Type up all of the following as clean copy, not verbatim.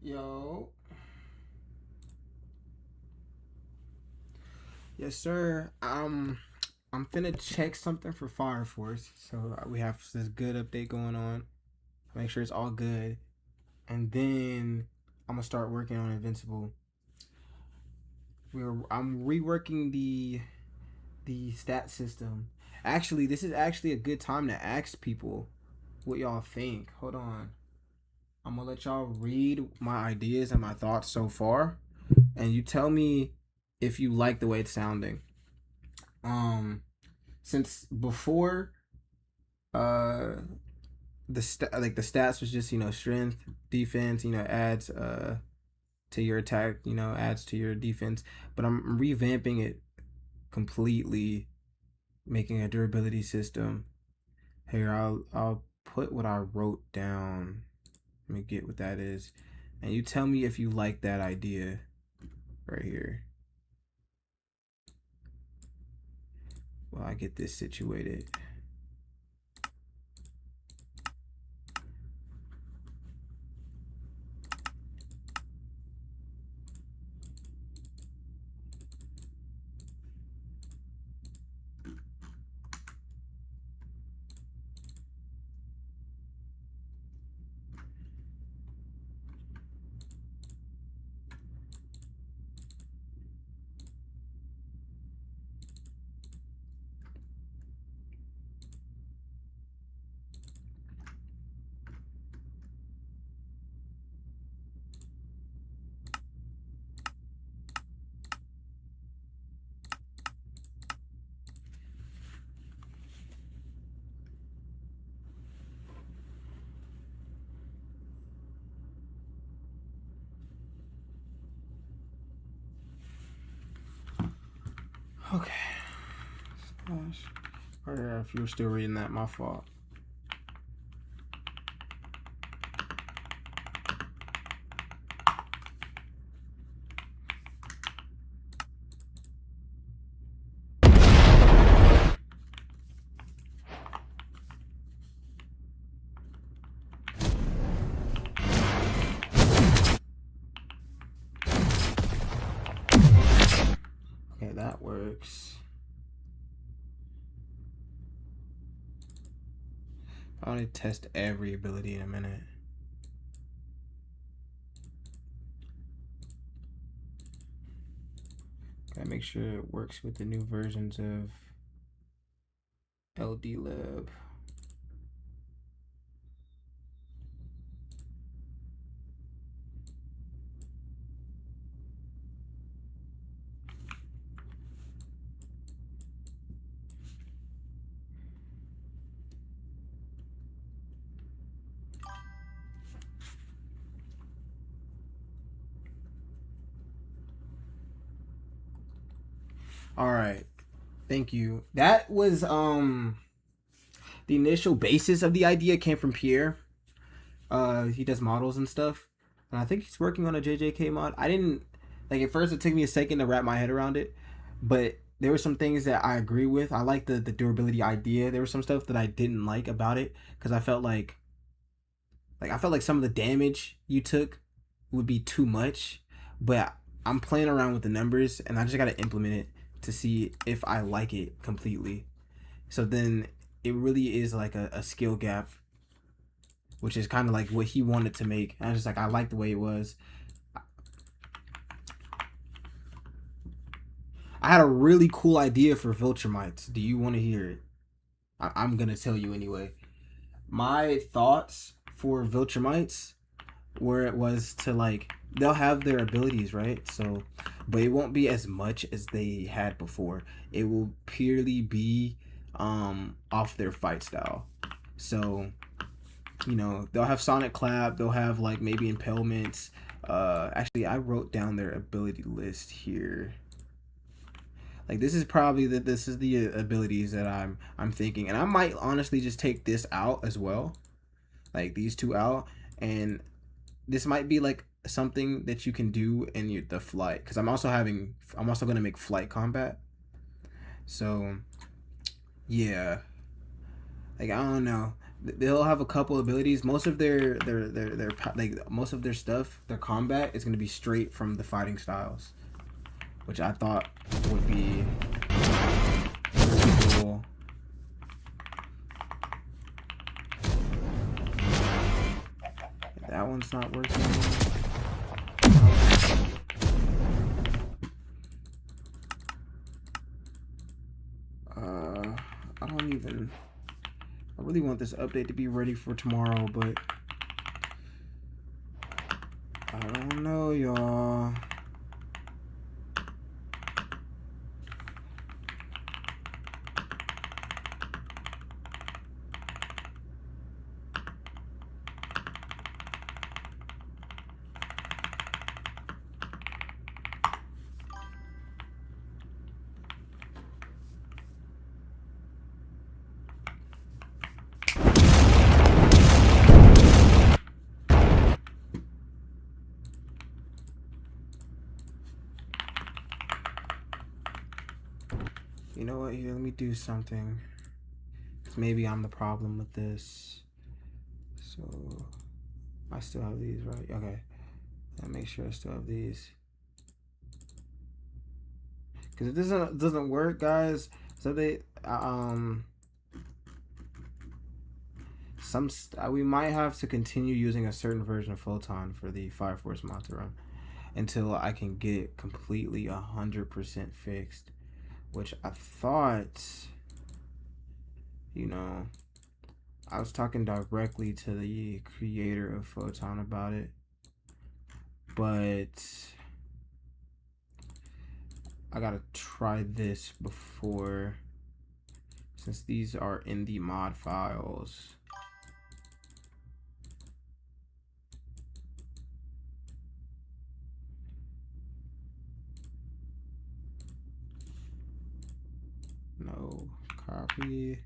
Yo. Yes, sir. I'm finna check something for Fire Force. So we have this good update going on. Make sure it's all good. And then I'm gonna start working on Invincible. I'm reworking the stat system. Actually, this is actually a good time to ask people what y'all think. Hold on. I'm gonna let y'all read my ideas and my thoughts so far, and you tell me if you like the way it's sounding. Since before, uh, the stats was just strength, defense, adds to your attack, you know, adds to your defense. But I'm revamping it completely, making a durability system. Here, I'll put what I wrote down. Let me get what that is. And you tell me if you like that idea right here. While I get this situated. Okay. Or if you were still reading that, my fault. Okay, that works. I want to test every ability in a minute. Gotta make sure it works with the new versions of LD Lab. All right, thank you. That was the initial basis of the idea came from Pierre. He does models and stuff, and I think he's working on a JJK mod. I didn't like at first. It took me a second to wrap my head around it, but there were some things that I agree with. I like the durability idea. There was some stuff that I didn't like about it because I felt like some of the damage you took would be too much. But I'm playing around with the numbers, and I just gotta implement it to see if I like it completely. So then it really is like a skill gap, which is kind of like what he wanted to make. And I was just like, I like the way it was. I had a really cool idea for Viltrumites. Do you want to hear it? I'm gonna tell you anyway. My thoughts for Viltrumites, where it was to like, they'll have their abilities, right? So, but it won't be as much as they had before. It will purely be off their fight style. So, you know, they'll have Sonic Clap, they'll have like maybe impalements. Actually, I wrote down their ability list here. Like this is probably the abilities that I'm thinking, and I might honestly just take this out as well, like these two out, and this might be like something that you can do in the flight, because I'm also gonna make flight combat. So yeah, like I don't know, they'll have a couple abilities. Most of their like most of their stuff, their combat is gonna be straight from the fighting styles, which I thought would be really cool. That one's not working. I really want this update to be ready for tomorrow, but I don't know, y'all. You know what? Here, let me do something. 'Cause maybe I'm the problem with this. So I still have these, right? Okay. I'll make sure I still have these. Because if this doesn't work, guys, so we might have to continue using a certain version of Photon for the Fire Force mod to run until I can get it completely 100% fixed. Which I thought, you know, I was talking directly to the creator of Photon about it, but I gotta try this before, since these are in the mod files. No, copy,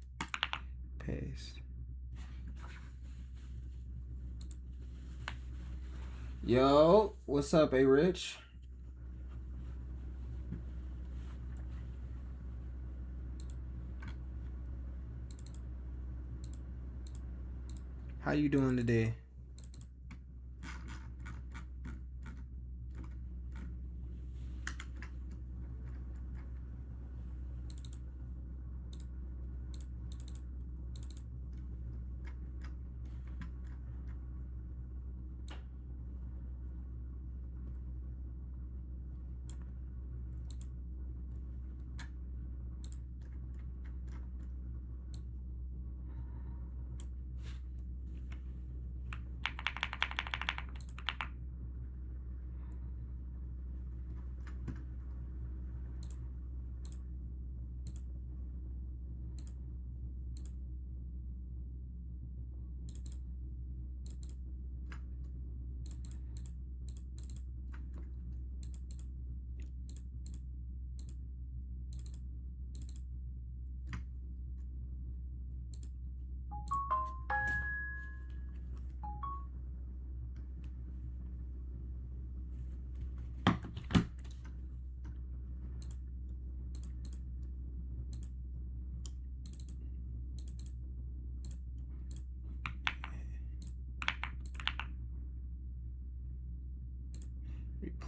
paste. Yo, what's up, A-Rich? How you doing today?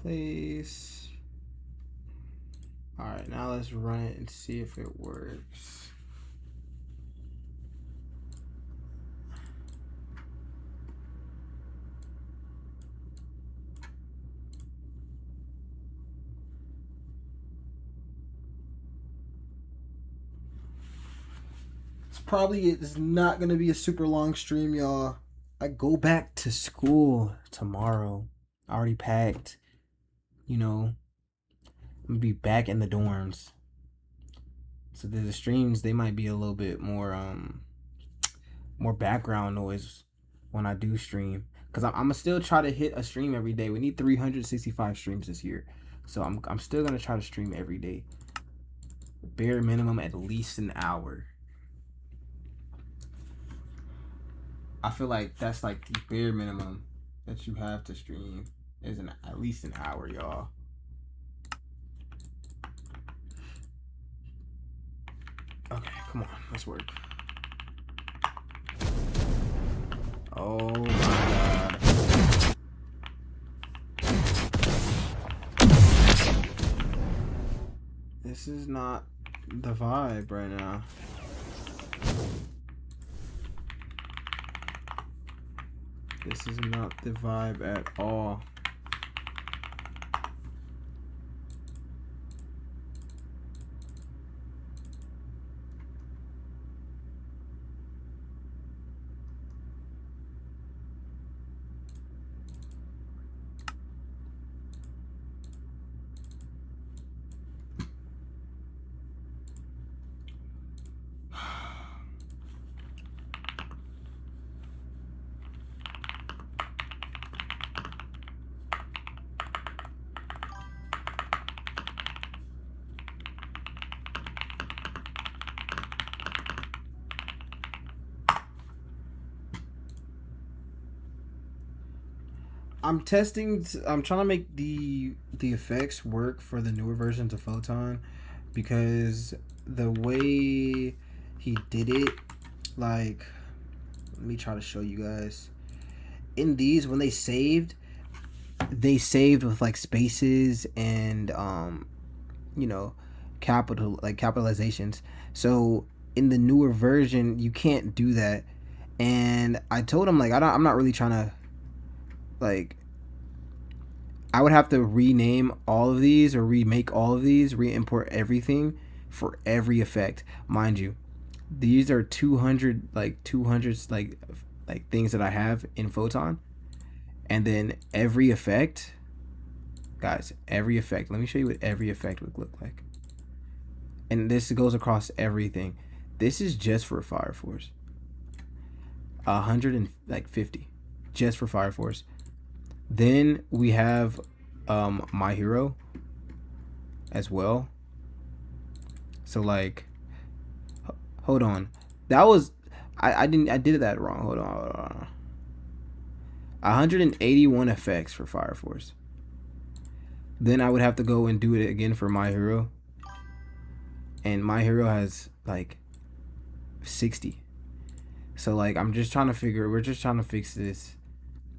Replace. All right, now let's run it and see if it works. It's not gonna be a super long stream, y'all. I go back to school tomorrow. I already packed. You know, I'm gonna be back in the dorms. So the streams, they might be a little bit more background noise when I do stream, because I'm gonna still try to hit a stream every day. We need 365 streams this year, so I'm still gonna try to stream every day, bare minimum at least an hour. I feel like that's like the bare minimum that you have to stream is at least an hour, y'all. Okay, come on, let's work. Oh my god. This is not the vibe right now. This is not the vibe at all. I'm trying to make the effects work for the newer versions of Photon, because the way he did it, like, let me try to show you guys. In these, when they saved with like spaces and you know, capitalizations. So in the newer version, you can't do that. And I told him, like, I'm not really trying to, like, I would have to rename all of these or remake all of these, re-import everything for every effect. Mind you, these are 200 like things that I have in Photon. And then every effect, guys, every effect. Let me show you what every effect would look like. And this goes across everything. This is just for Fire Force. 150 just for Fire Force. Then we have My Hero as well. So like, hold on, that was I did that wrong. Hold on. 181 effects for Fire Force. Then I would have to go and do it again for My Hero, and My Hero has like 60. So like, we're just trying to fix this.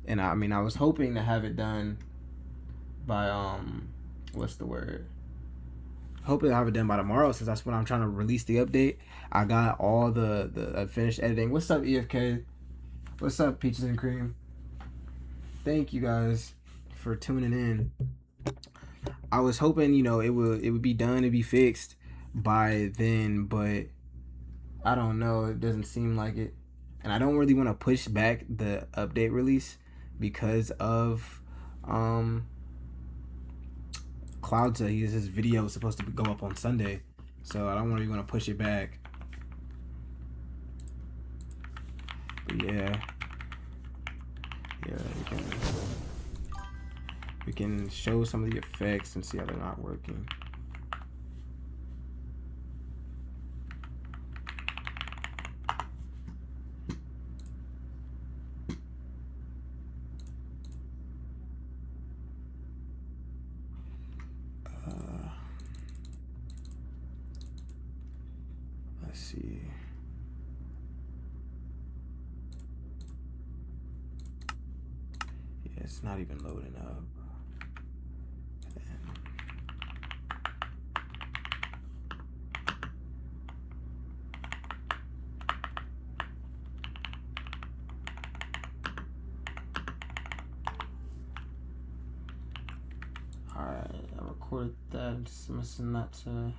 And I mean, I was hoping to have it done by what's the word? Hoping to have it done by tomorrow, since that's when I'm trying to release the update. I got all the finished editing. What's up, EFK? What's up, Peaches and Cream? Thank you guys for tuning in. I was hoping, you know, it would be done, it'd be fixed by then, but I don't know. It doesn't seem like it, and I don't really want to push back the update release because of Cloud said his video was supposed to go up on Sunday, so I don't really want to push it back. But yeah, we can show some of the effects and see how they're not working. Let's see. Yeah, it's not even loading up. Alright, I recorded that. I'm just missing that to...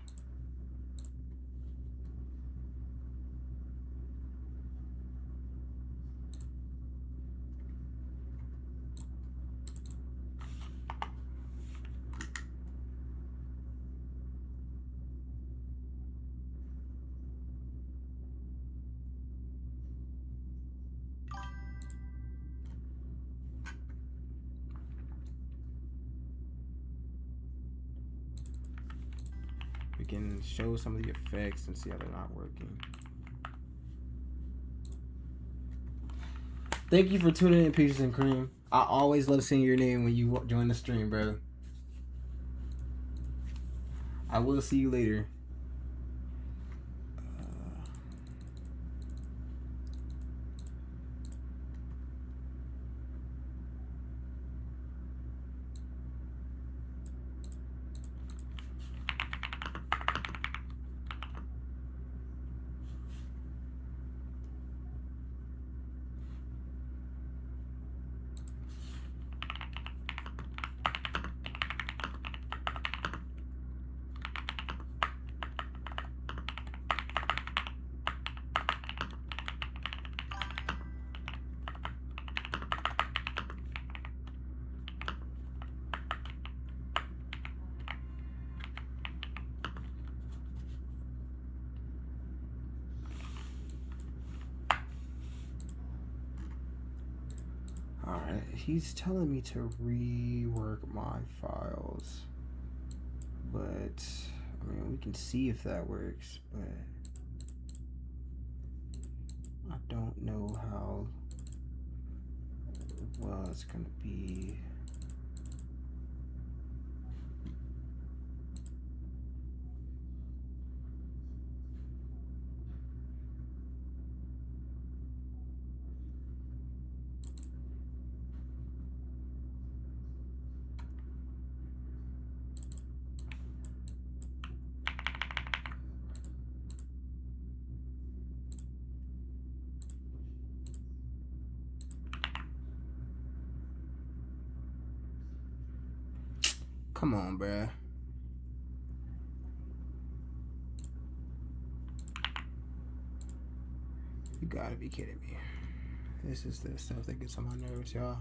We can show some of the effects and see how they're not working. Thank you for tuning in, Peaches and Cream. I always love seeing your name when you join the stream, bro. I will see you later. Alright, he's telling me to rework my files, but I mean, we can see if that works, but I don't know how well it's gonna be. Come on, bruh. You gotta be kidding me. This is the stuff that gets on my nerves, y'all.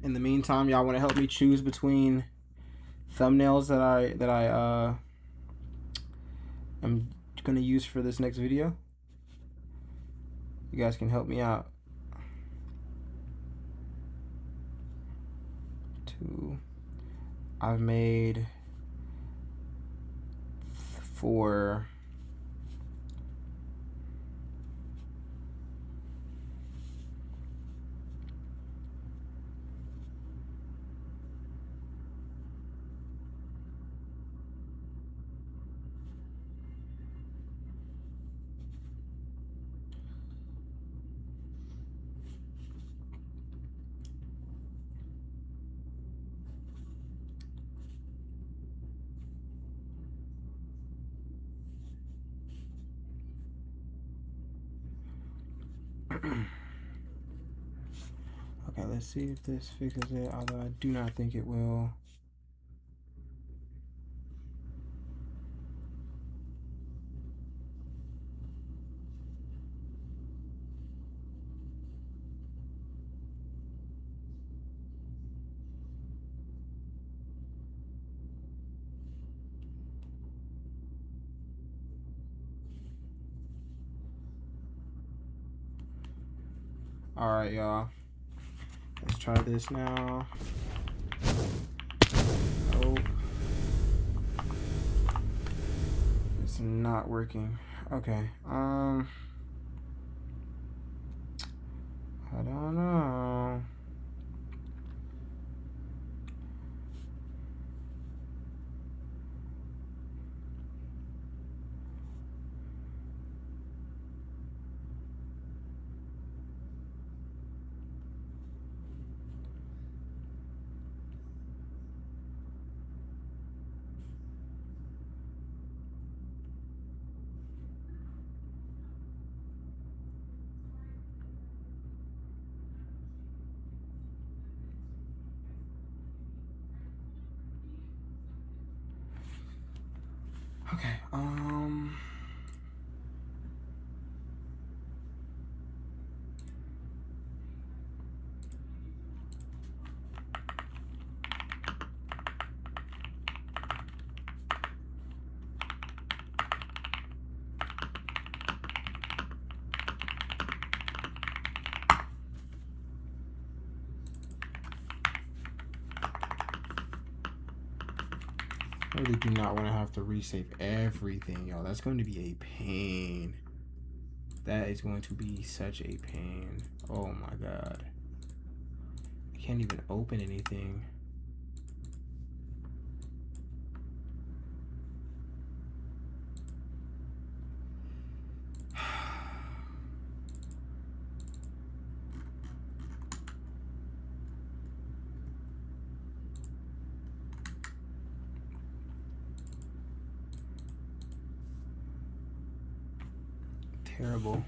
In the meantime, y'all want to help me choose between thumbnails that I am gonna use for this next video? You guys can help me out. I've made 4. Okay, let's see if this fixes it, although I do not think it will. Alright, y'all. Let's try this now. Oh. It's not working. Okay. I don't know. Okay, I really do not want to have to resave everything, y'all. That's going to be a pain. That is going to be such a pain. Oh my god. I can't even open anything. Terrible.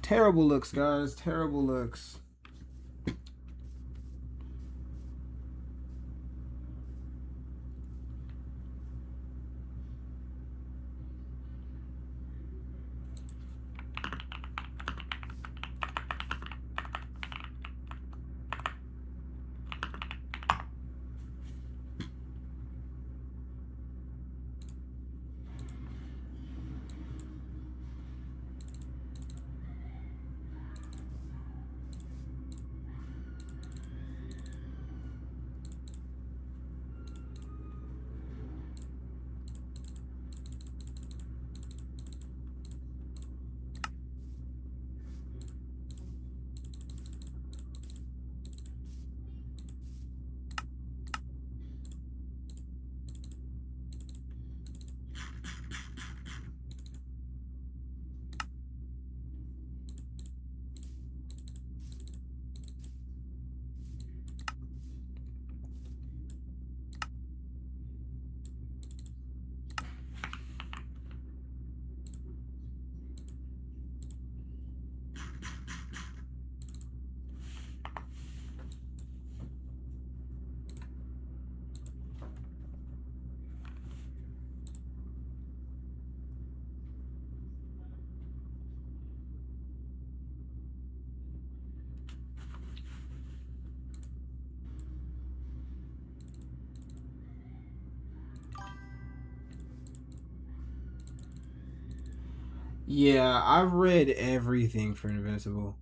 Terrible looks, guys. Terrible looks. Yeah, I've read everything for Invincible.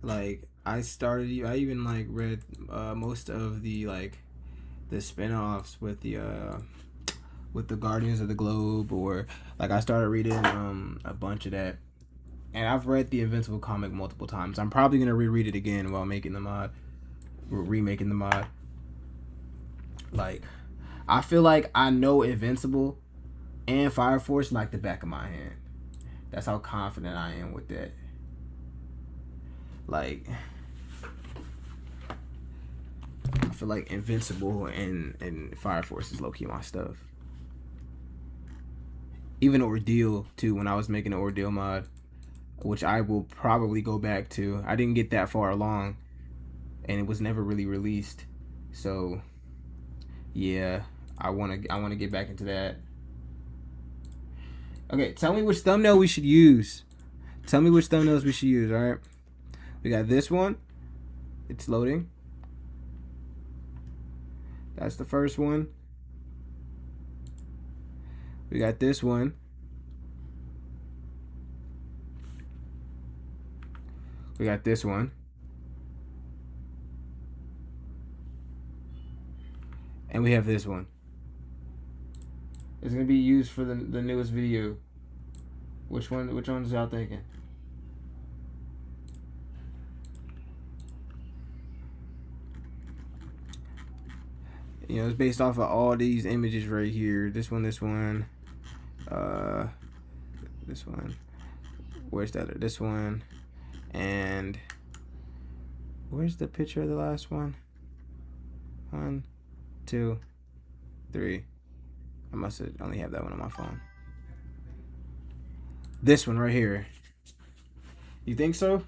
Like I even like read most of the like the spin-offs with the Guardians of the Globe, or like I started reading a bunch of that. And I've read the Invincible comic multiple times. I'm probably gonna reread it again while making the mod, remaking the mod. Like, I feel like I know Invincible and Fire Force like the back of my hand. That's how confident I am with that. Like, I feel like Invincible and Fire Force is low key my stuff. Even Ordeal too. When I was making the Ordeal mod, which I will probably go back to. I didn't get that far along, and it was never really released. So, yeah, I wanna get back into that. Okay, tell me which thumbnail we should use. Tell me which thumbnails we should use. All right, we got this one. It's loading. That's the first one. We got this one. We got this one. And we have this one. It's gonna be used for the newest video. Which one's y'all thinking? You know, it's based off of all these images right here. This one, this one. This one. Where's that? This one. And where's the picture of the last one? 1, 2, 3. I must only have that one on my phone. This one right here. You think so?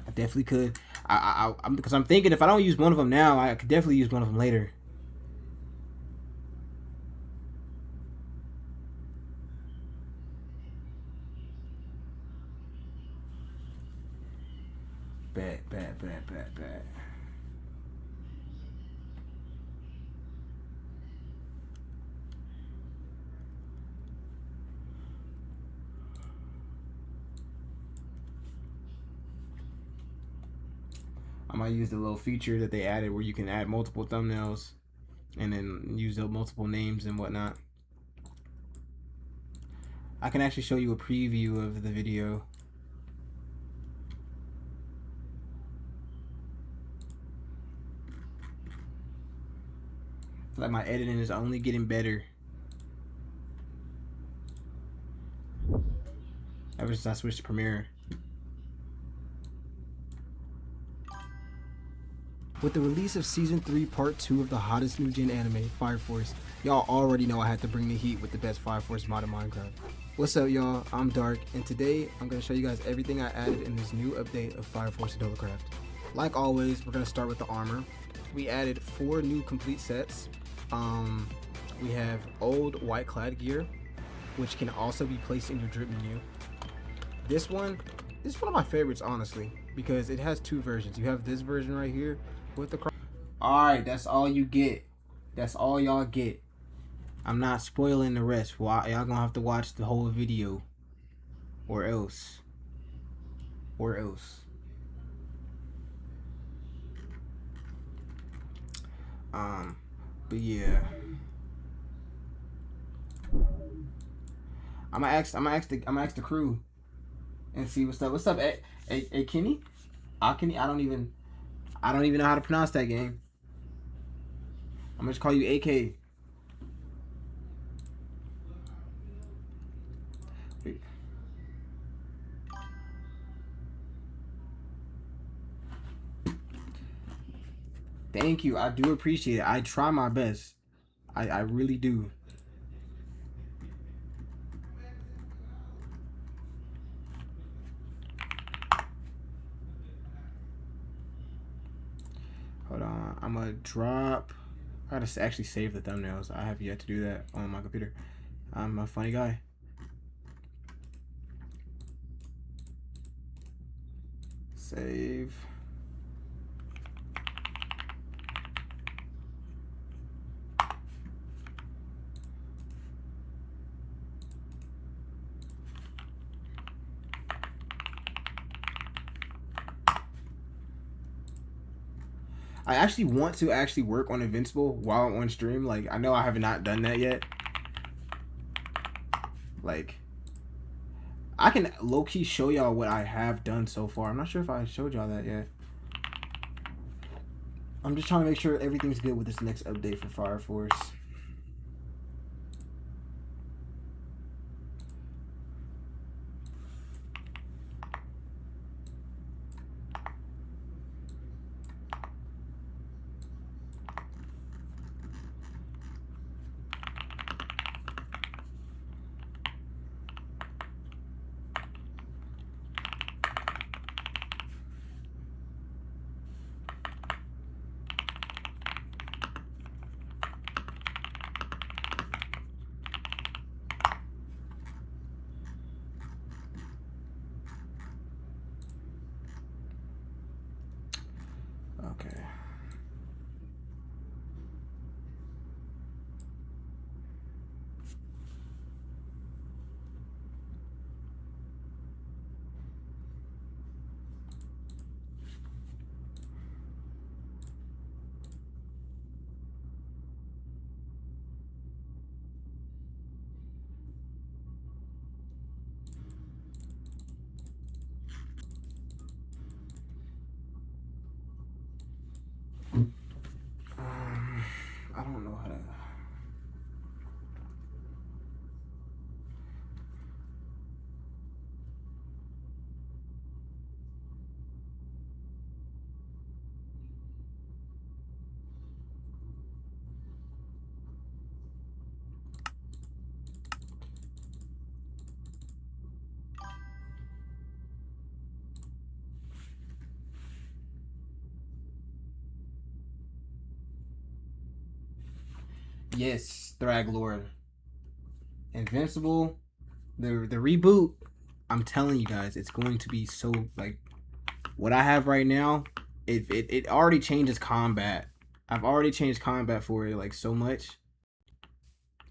I definitely could. I'm because I'm thinking if I don't use one of them now, I could definitely use one of them later. Bet. I might use the little feature that they added where you can add multiple thumbnails and then use the multiple names and whatnot. I can actually show you a preview of the video. I feel like my editing is only getting better ever since I switched to Premiere. With the release of Season 3 Part 2 of the hottest new gen anime, Fire Force, y'all already know I had to bring the heat with the best Fire Force mod in Minecraft. What's up, y'all? I'm Dark, and today I'm going to show you guys everything I added in this new update of Fire Force Adolla Craft. Like always, we're going to start with the armor. We added 4 new complete sets. We have old white clad gear, which can also be placed in your drip menu. This one is one of my favorites, honestly, because it has 2 versions. You have this version right here with the Alright, that's all you get. That's all y'all get. I'm not spoiling the rest. Y'all gonna have to watch the whole video. Or else. But yeah. I'm gonna ask the crew and see what's up. What's up, hey Kenny? Kenny, I don't even know how to pronounce that game. I'm gonna just call you AK. Thank you. I do appreciate it. I try my best. I really do. Hold on. I'm gonna drop. I gotta actually save the thumbnails. I have yet to do that on my computer. I'm a funny guy. Save. I actually want to actually work on Invincible while I'm on stream. Like, I know I have not done that yet. Like, I can low-key show y'all what I have done so far. I'm not sure if I showed y'all that yet. I'm just trying to make sure everything's good with this next update for Fire Force. Okay. I don't know how to. Yes, Thrag Lord. Invincible. The reboot. I'm telling you guys, it's going to be so, like, what I have right now, it already changes combat. I've already changed combat for it, like, so much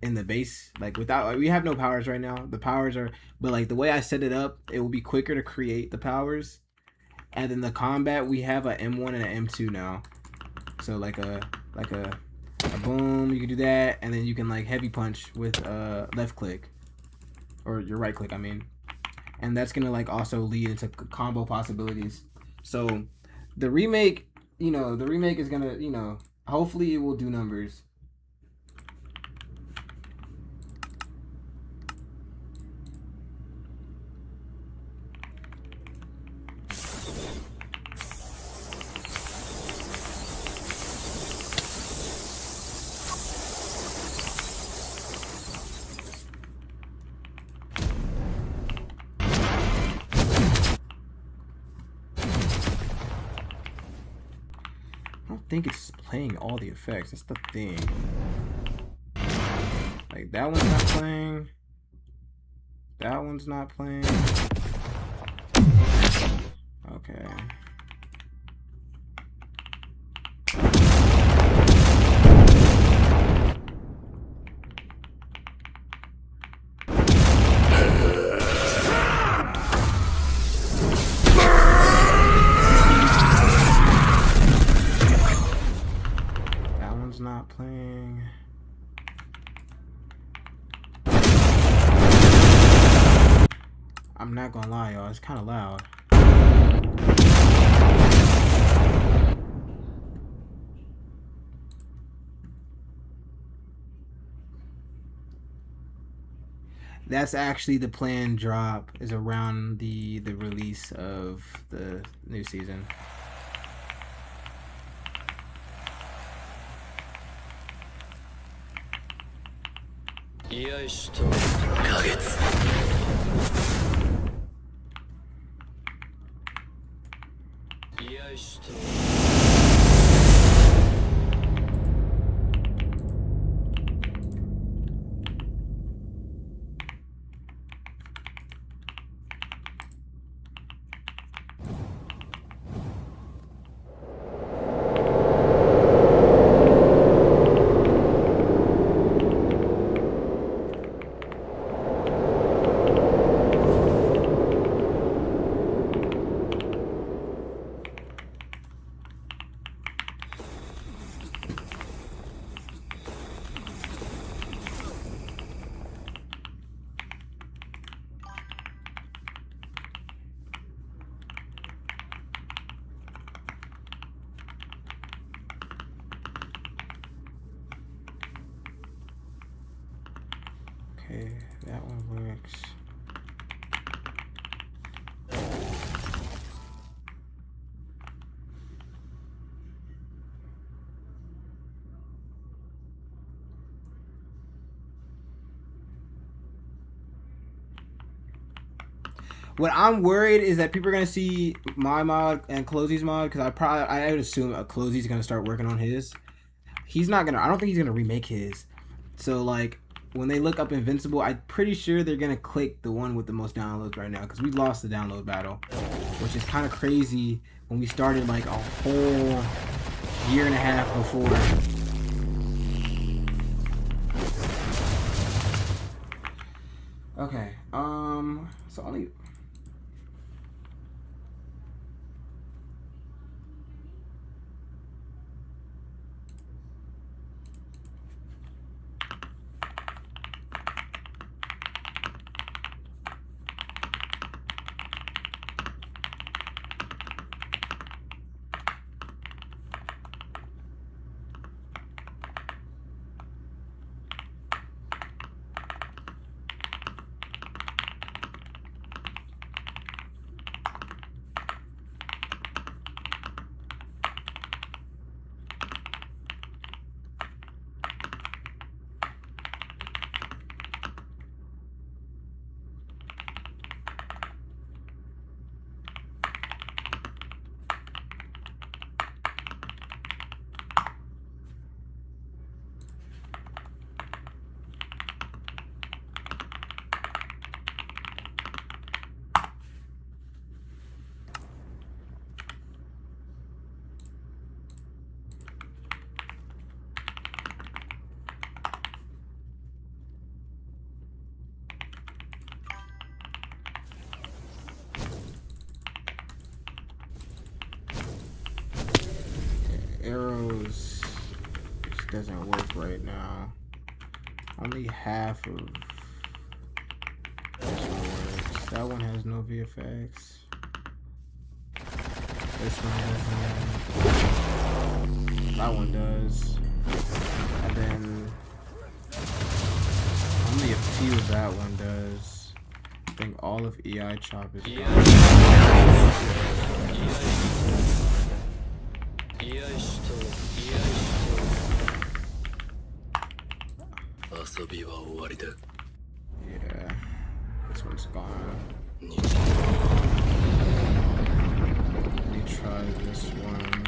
in the base. Like, without, like, we have no powers right now. The powers are, but, like, the way I set it up, it will be quicker to create the powers. And then the combat, we have a M1 and an M2 now. So, like a boom, you can do that, and then you can, like, heavy punch with left click. Or your right click, I mean. And that's gonna, like, also lead into combo possibilities. So the remake, you know, the remake is gonna, you know, hopefully it will do numbers. I don't think it's playing all the effects. That's the thing. Like, that one's not playing. That one's not playing. Okay. Not playing. I'm not gonna lie, y'all, it's kind of loud. That's actually the planned drop, is around the release of the new season. Okay, that one works. What I'm worried is that people are gonna see my mod and Clozy's mod, because I would assume Clozy's gonna start working on his. He's not gonna. I don't think he's gonna remake his. So like when they look up Invincible, I'm pretty sure they're gonna click the one with the most downloads right now, because we lost the download battle, which is kind of crazy when we started like a whole year and a half before. Okay. So only. Arrows just doesn't work right now. Only half of this one works. That one has no VFX. This one doesn't. That one does. And then only a few of that one does. I think all of EI Chop is gone. Yeah, this one's gone. Let me try this one.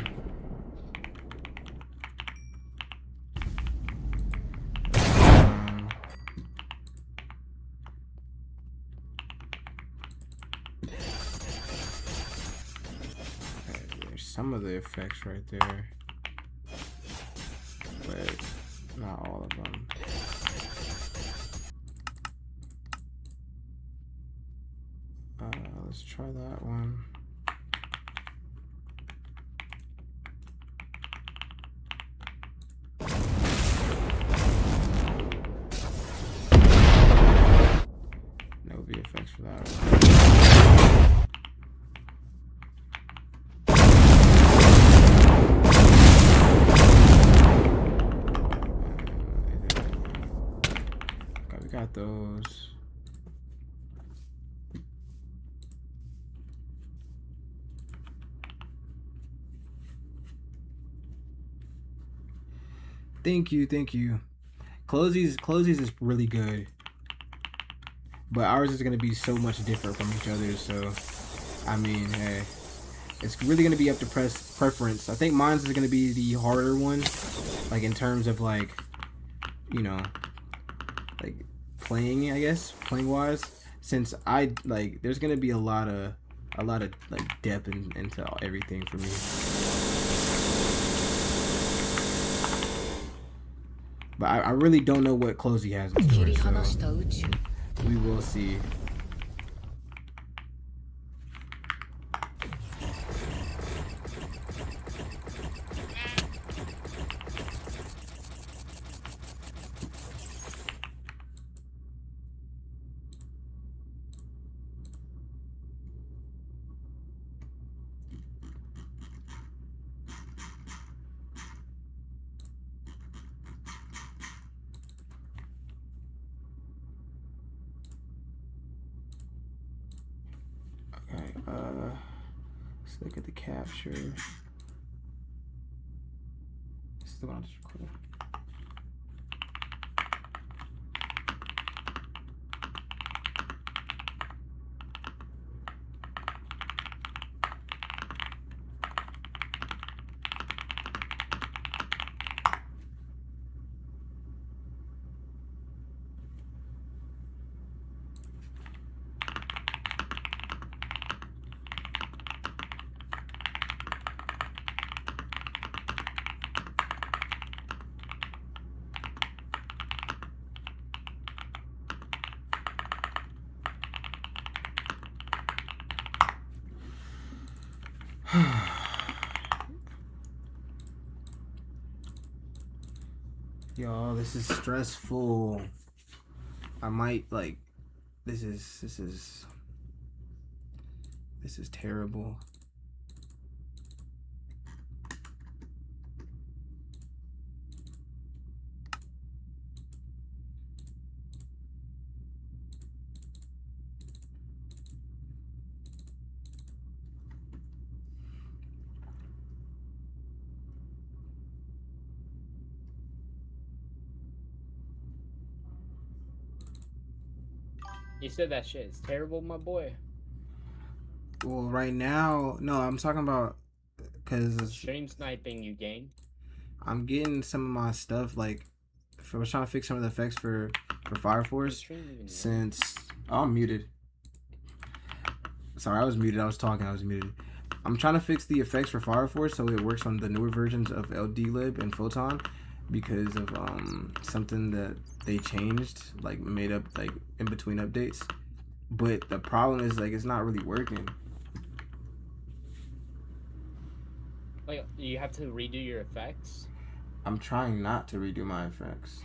Okay, there's some of the effects right there, but not all of them. Let's try that one. No VFX for that one. Okay, we got those. Thank you. Clozy's is really good, but ours is gonna be so much different from each other. So, I mean, hey, it's really gonna be up to preference. I think mine's is gonna be the harder one, like in terms of like, you know, like playing. I guess playing wise, since I like, there's gonna be a lot of like depth into everything for me. But I really don't know what Clozy has in store, so we will see. look at the capture. This is the one I just recorded. Y'all, this is stressful. I might like this is terrible. You said that shit is terrible, my boy. Well, right now, no, I'm talking about because Stream sniping you gang. I'm getting some of my stuff like I was trying to fix some of the effects for Fire Force since I'm muted. Sorry, I was muted. I was talking. I was muted. I'm trying to fix the effects for Fire Force so it works on the newer versions of LDlib and Photon because of something that they changed, like made up like in between updates. But the problem is like it's not really working. Like you have to redo your effects. I'm trying not to redo my effects.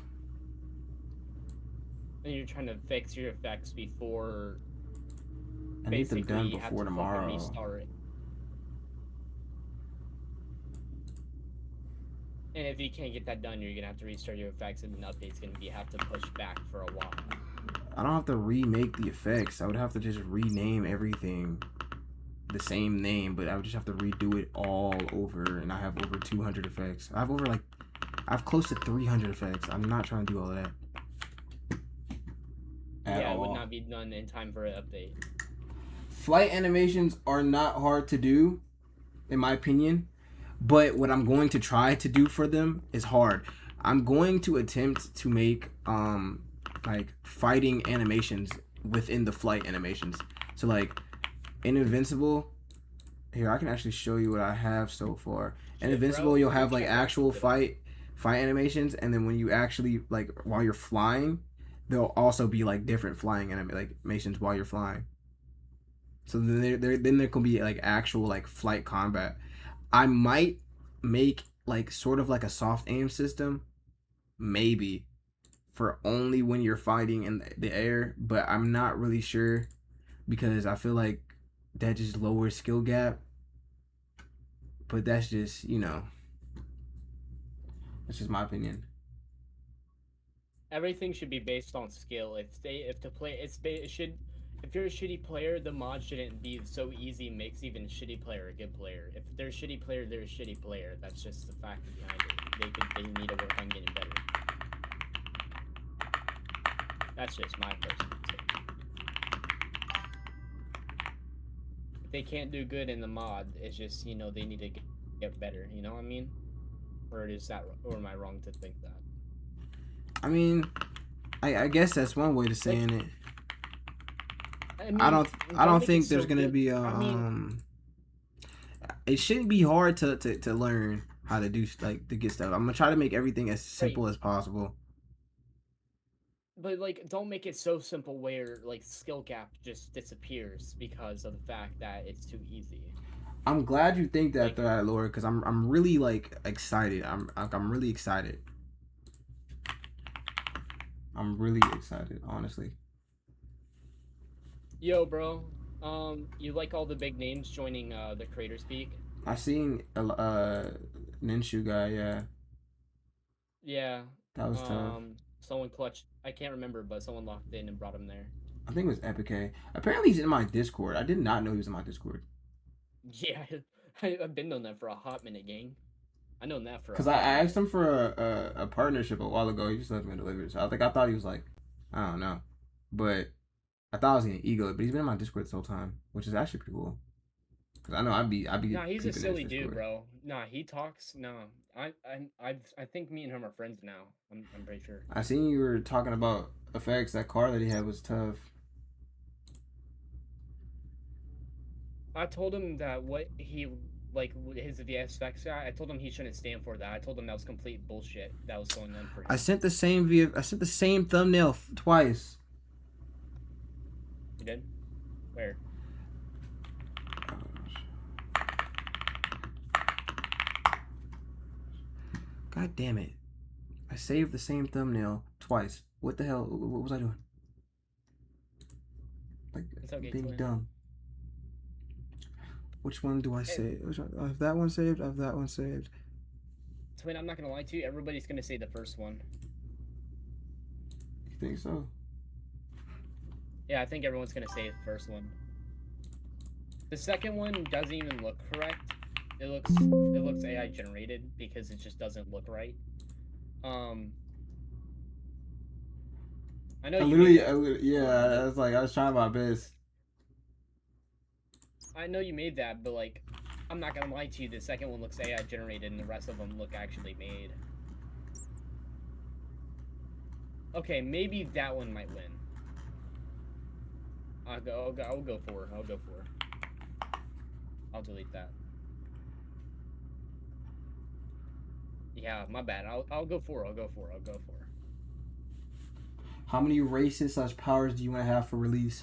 And you're trying to fix your effects before. I need them done before tomorrow. Restart. And if you can't get that done, you're gonna have to restart your effects, and the update's gonna have to push back for a while. I don't have to remake the effects. I would have to just rename everything the same name, but I would just have to redo it all over, and I have over 200 effects. I have close to 300 effects. I'm not trying to do all of that. Yeah, it would not be done in time for an update. Flight animations are not hard to do, in my opinion, but what I'm going to try to do for them is hard. I'm going to attempt to make like fighting animations within the flight animations. So like in Invincible, here I can actually show you what I have so far. In Invincible, you'll have like actual fight animations, and then when you actually like while you're flying, there'll also be like different flying animations while you're flying. So then there can be like actual like flight combat. I might make like sort of like a soft aim system, maybe, for only when you're fighting in the air, but I'm not really sure because I feel like that just lowers skill gap. But that's just, that's just my opinion. Everything should be based on skill. If you're a shitty player, the mod shouldn't be so easy. Makes even shitty player a good player. If they're a shitty player, they're a shitty player. That's just the fact behind it. They need to work on getting better. That's just my personal take. If they can't do good in the mod, it's just they need to get better. You know what I mean? Or am I wrong to think that? I mean, I guess that's one way to saying it. I mean, I don't think there's gonna be it shouldn't be hard to learn how to do to get stuff. I'm gonna try to make everything as simple as possible. But like, don't make it so simple where like skill gap just disappears because of the fact that it's too easy. I'm glad you think that, Laura, because I'm really like excited. I'm really excited. I'm really excited, honestly. Yo, bro. You like all the big names joining the Creator Speak? I seen Ninshu guy, yeah. Yeah. That was tough. Someone clutched. I can't remember, but someone locked in and brought him there. I think it was Epic. Apparently he's in my Discord. I did not know he was in my Discord. Yeah, I've been known that for a hot minute, gang. I known that for a Cause I hot asked minute. him for a partnership a while ago. He just left me delivered. So I thought he was like, I don't know, but I thought I was getting ego. But he's been in my Discord this whole time, which is actually pretty cool. Cause I know I'd be Nah, he's a peeping in his silly dude, Discord. bro. Nah, he talks. Nah, I think me and him are friends now. I'm pretty sure. I seen you were talking about effects. That car that he had was tough. I told him that what he his VSX guy. I told him he shouldn't stand for that. I told him that was complete bullshit that was going on for I him. sent the same I sent the same thumbnail twice. You did? Where? God damn it! I saved the same thumbnail twice. What the hell? What was I doing? Like It's okay, being twin. dumb. Which one do I Hey, save? I have that one saved. I have that one saved. twin, I'm not gonna lie to you. Everybody's gonna say the first one. You think so? Yeah, I think everyone's gonna say the first one. The second one doesn't even look correct. It looks AI generated because it just doesn't look right. Um, I know you made that. Yeah, The, I was like, I was trying my best. I know you made that, but like, I'm not gonna lie to you. The second one looks AI generated, and the rest of them look actually made. Okay, maybe that one might win. I'll go for. I'll go for. I'll delete that. Yeah, my bad. I'll go for. I'll go for. I'll go for. How many races / powers do you want to have for release?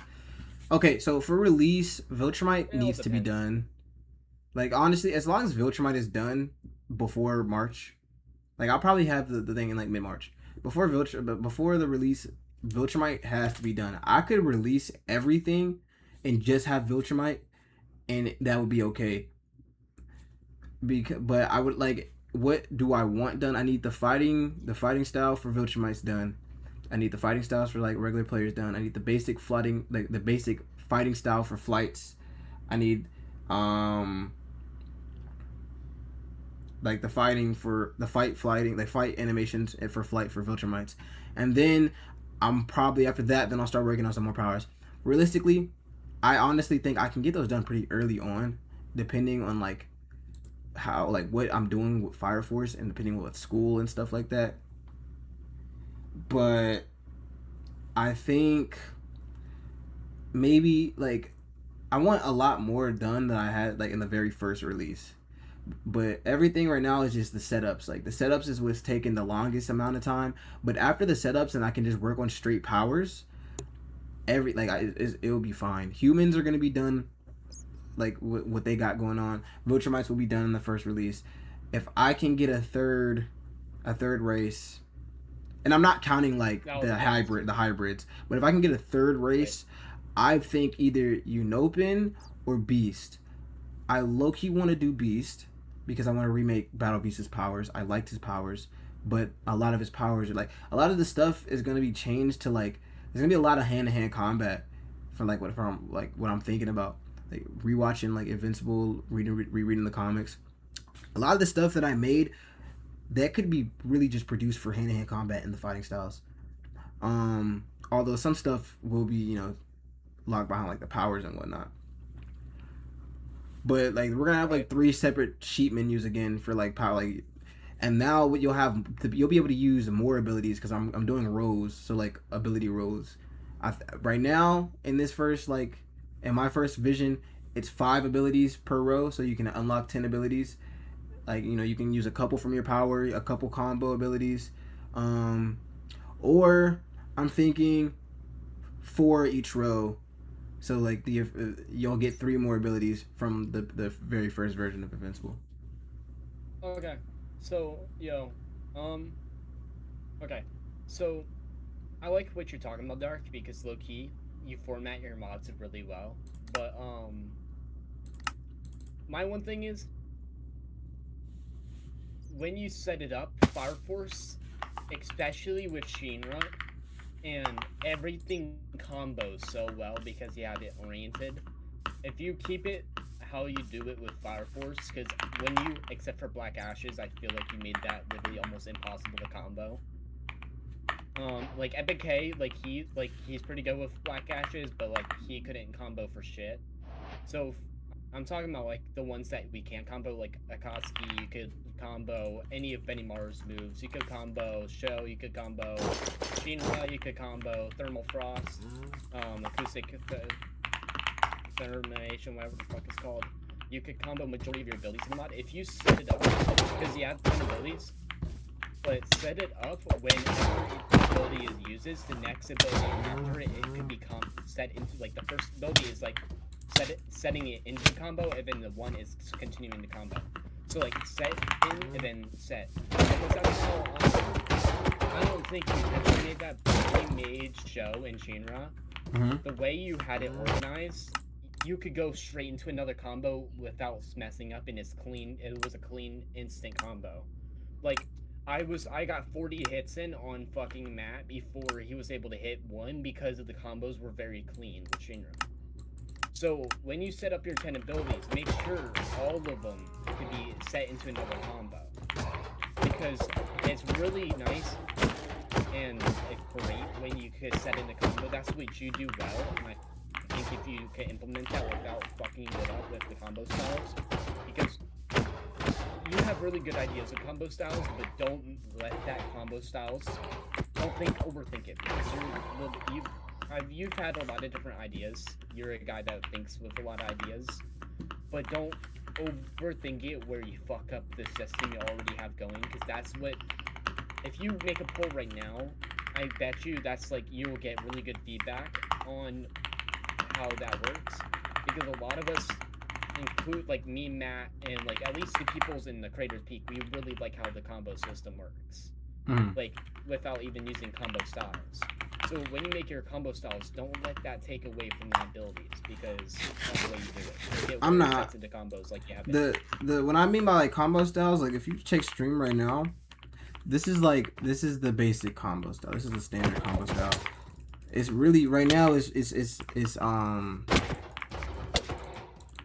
Okay, so for release, Viltrumite It all needs to be depends. done. Like honestly, as long as Viltrumite is done before March, like I'll probably have the thing in like mid March. Before the release, Viltrumite has to be done. I could release everything and just have Viltrumite, and that would be okay. But I would like, what do I want done? I need the fighting style for Viltrumite's done. I need the fighting styles for like regular players done. I need the basic flooding, like the basic fighting style for flights. I need like the fight animations for flight for Viltrumites. And then I'm probably after that, then I'll start working on some more powers. Realistically, I honestly think I can get those done pretty early on, depending on like how like what I'm doing with Fire Force and depending on what school and stuff like that. But I think maybe like I want a lot more done than I had like in the very first release. But everything right now is just the setups. Like the setups is what's taking the longest amount of time. But after the setups, and I can just work on straight powers. It'll be fine. Humans are gonna be done. Like what they got going on. Viltrumites will be done in the first release. If I can get a third race, and I'm not counting like That all depends. the hybrids, but if I can get a third Right. race, I think either Unopin or Beast. I low key want to do Beast because I want to remake Battle Beast's powers. I liked his powers, but a lot of his powers are like a lot of the stuff is gonna be changed to like there's gonna be a lot of hand to hand combat from what I'm thinking about like rewatching like Invincible, rereading the comics. A lot of the stuff that I made that could be really just produced for hand to hand combat in the fighting styles. Although some stuff will be locked behind like the powers and whatnot. But like we're gonna have Right. like three separate sheet menus again for like power like, and now what you'll be able to use more abilities because I'm doing rows, so like ability rows. Right now in this first like in my first vision, it's 5 abilities per row, so you can unlock 10 abilities. Like you can use a couple from your power, a couple combo abilities, um, or I'm thinking 4 each row, so like you'll get 3 more abilities from the very first version of Invincible. Okay. So, um, okay. So, I like what you're talking about, Dark, because low key, you format your mods really well. But my one thing is when you set it up, Fire Force, especially with Shinra, and everything combos so well because you have it oriented. If you keep it how you do it with Fire Force, because when you, except for Black Ashes, I feel like you made that literally almost impossible to combo. Like Epic K, he's pretty good with Black Ashes, but like he couldn't combo for shit. So I'm talking about like the ones that we can't combo, like Akatsuki. You could combo any of Benimaru's moves. You could combo Sho. You could combo Shinra. You could combo Thermal Frost, Acoustic Thermination, whatever the fuck it's called. You could combo majority of your abilities in the mod if you set it up, because you have 10 abilities. But set it up whenever the ability is uses, the next ability after it could be set into, like, the first ability is like setting it into combo, and then the one is continuing the combo. So like set in and then set. I don't think you actually made that, but we made Sho and Shinra. The way you had it organized, you could go straight into another combo without messing up, and it's clean. It was a clean instant combo. Like I got 40 hits in on fucking Matt before he was able to hit one, because of the combos were very clean with Shinra. So when you set up your 10 abilities, make sure all of them could be set into another combo, because it's really nice and great when you could set in the combo. That's what you do well, and I think if you can implement that without fucking it up with the combo styles, because you have really good ideas of combo styles, but don't let that combo styles, overthink it, because you've had a lot of different ideas. You're a guy that thinks with a lot of ideas, but don't overthink it where you fuck up the system you already have going, because that's what, if you make a poll right now, I bet you that's like, you will get really good feedback on how that works, because a lot of us, include like me, Matt, and like at least the peoples in the Crater's Peak, we really like how the combo system works, like without even using combo styles. So when you make your combo styles, don't let that take away from the abilities, because that's the way you do it. I'm not into combos like you have the what I mean by like combo styles, like if you check stream right now, this is the basic combo style. This is the standard combo style. It's really right now it's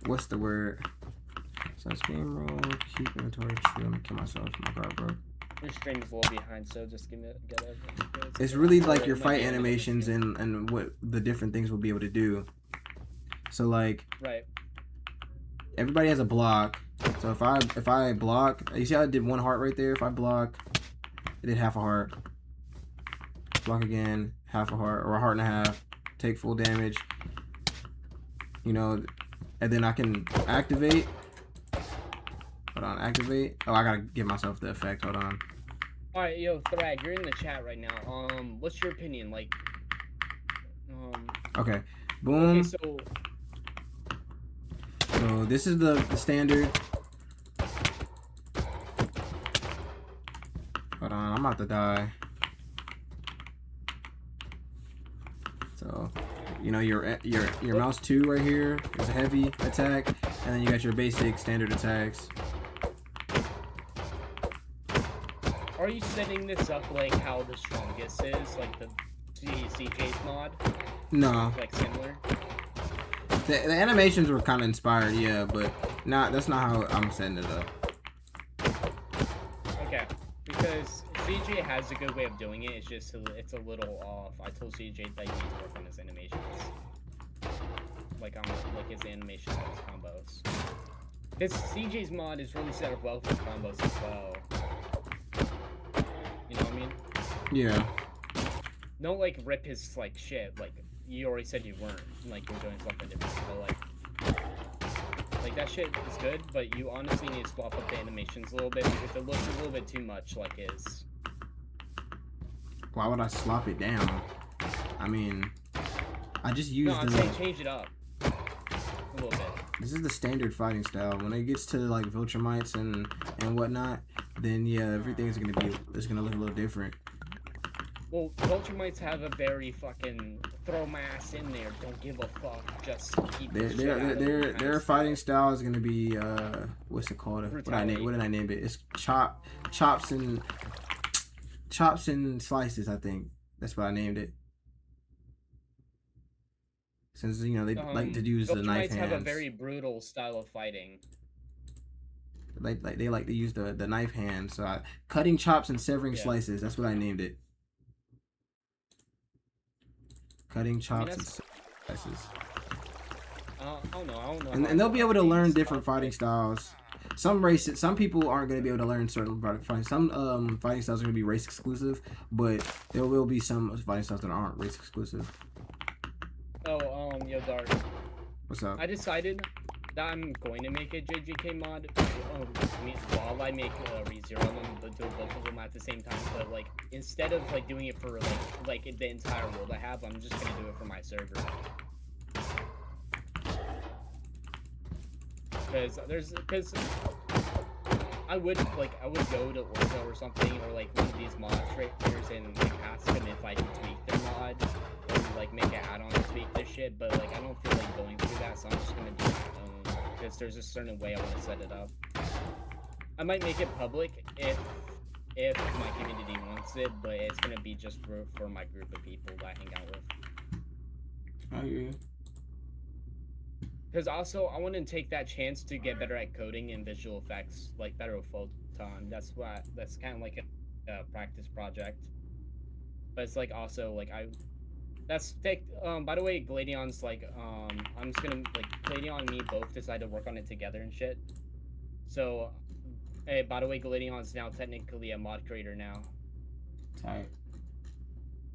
what's the word? So game roll, keep inventory true. I'm gonna kill myself. My guard broke. Your stream is a little behind, so just get it. It's really like your fight animations and what the different things will be able to do. So like, right. Everybody has a block. So if I block, you see how I did 1 heart right there? If I block, it did half a heart. Block again, half a heart, or a heart and a half. Take full damage. You know, and then I can activate. Hold on, activate. Oh, I gotta give myself the effect. Hold on. Alright, yo, Thrag, you're in the chat right now. What's your opinion? Like, Okay. Boom. Okay, so this is the standard. Hold on, I'm about to die. So, you know, your mouse 2 right here is a heavy attack, and then you got your basic standard attacks. Are you setting this up like how the strongest is, like the CJ's mod? No. Like similar? The animations were kind of inspired, yeah, but that's not how I'm setting it up. Okay, because CJ has a good way of doing it. It's just it's a little off. I told CJ that he needs to work on his animations, like his animations and his combos. Because CJ's mod is really set up well for combos as well. You know what I mean? Yeah. Don't like rip his like shit. Like you already said you weren't. Like you're doing something different. But like that shit is good, but you honestly need to swap up the animations a little bit, because it looks a little bit too much like his. Why would I slop it down? I mean, I just used I'm saying change it up a little bit. This is the standard fighting style. When it gets to like Viltrumites and whatnot, then yeah, everything's gonna look a little different. Well, Viltrumites have a very fucking throw my ass in there, don't give a fuck, just keep their fighting style is gonna be what's it called? What did I name it? It's chops and slices. I think that's what I named it. since you know they like to use the knife Viltrumites have a hands. very brutal style of fighting. They like to use the knife hand. So cutting chops and severing Yeah. slices. That's what I named it. Cutting I mean, chops and that's. slices. I don't know. I don't know. And they'll be able to learn different stuff, fighting styles. Some people aren't going to be able to learn certain fighting. Some fighting styles are going to be race exclusive, but there will be some fighting styles that aren't race exclusive. Oh, yo, Dark. What's up? I decided that I'm going to make a JJK mod. While I make ReZero them, but do both of them at the same time. But like, instead of like doing it for like the entire world I have, I'm just gonna do it for my server. Because I would go to Orzo or something, or like one of these mod traders and like ask them if I can tweak their mod and like make an add-on to tweak this shit, but like I don't feel like going through that, so I'm just gonna do my own because there's a certain way I want to set it up. I might make it public if my community wants it, but it's gonna be just for my group of people that I hang out with. I hear you. Because also, I want to take that chance to get better at coding and visual effects, like better with Photon. That's kind of like a practice project. But it's like also like by the way, Gladion's like I'm just gonna like Gladion and me both decide to work on it together and shit. So, hey, by the way, Gladion's now technically a mod creator now. Tight.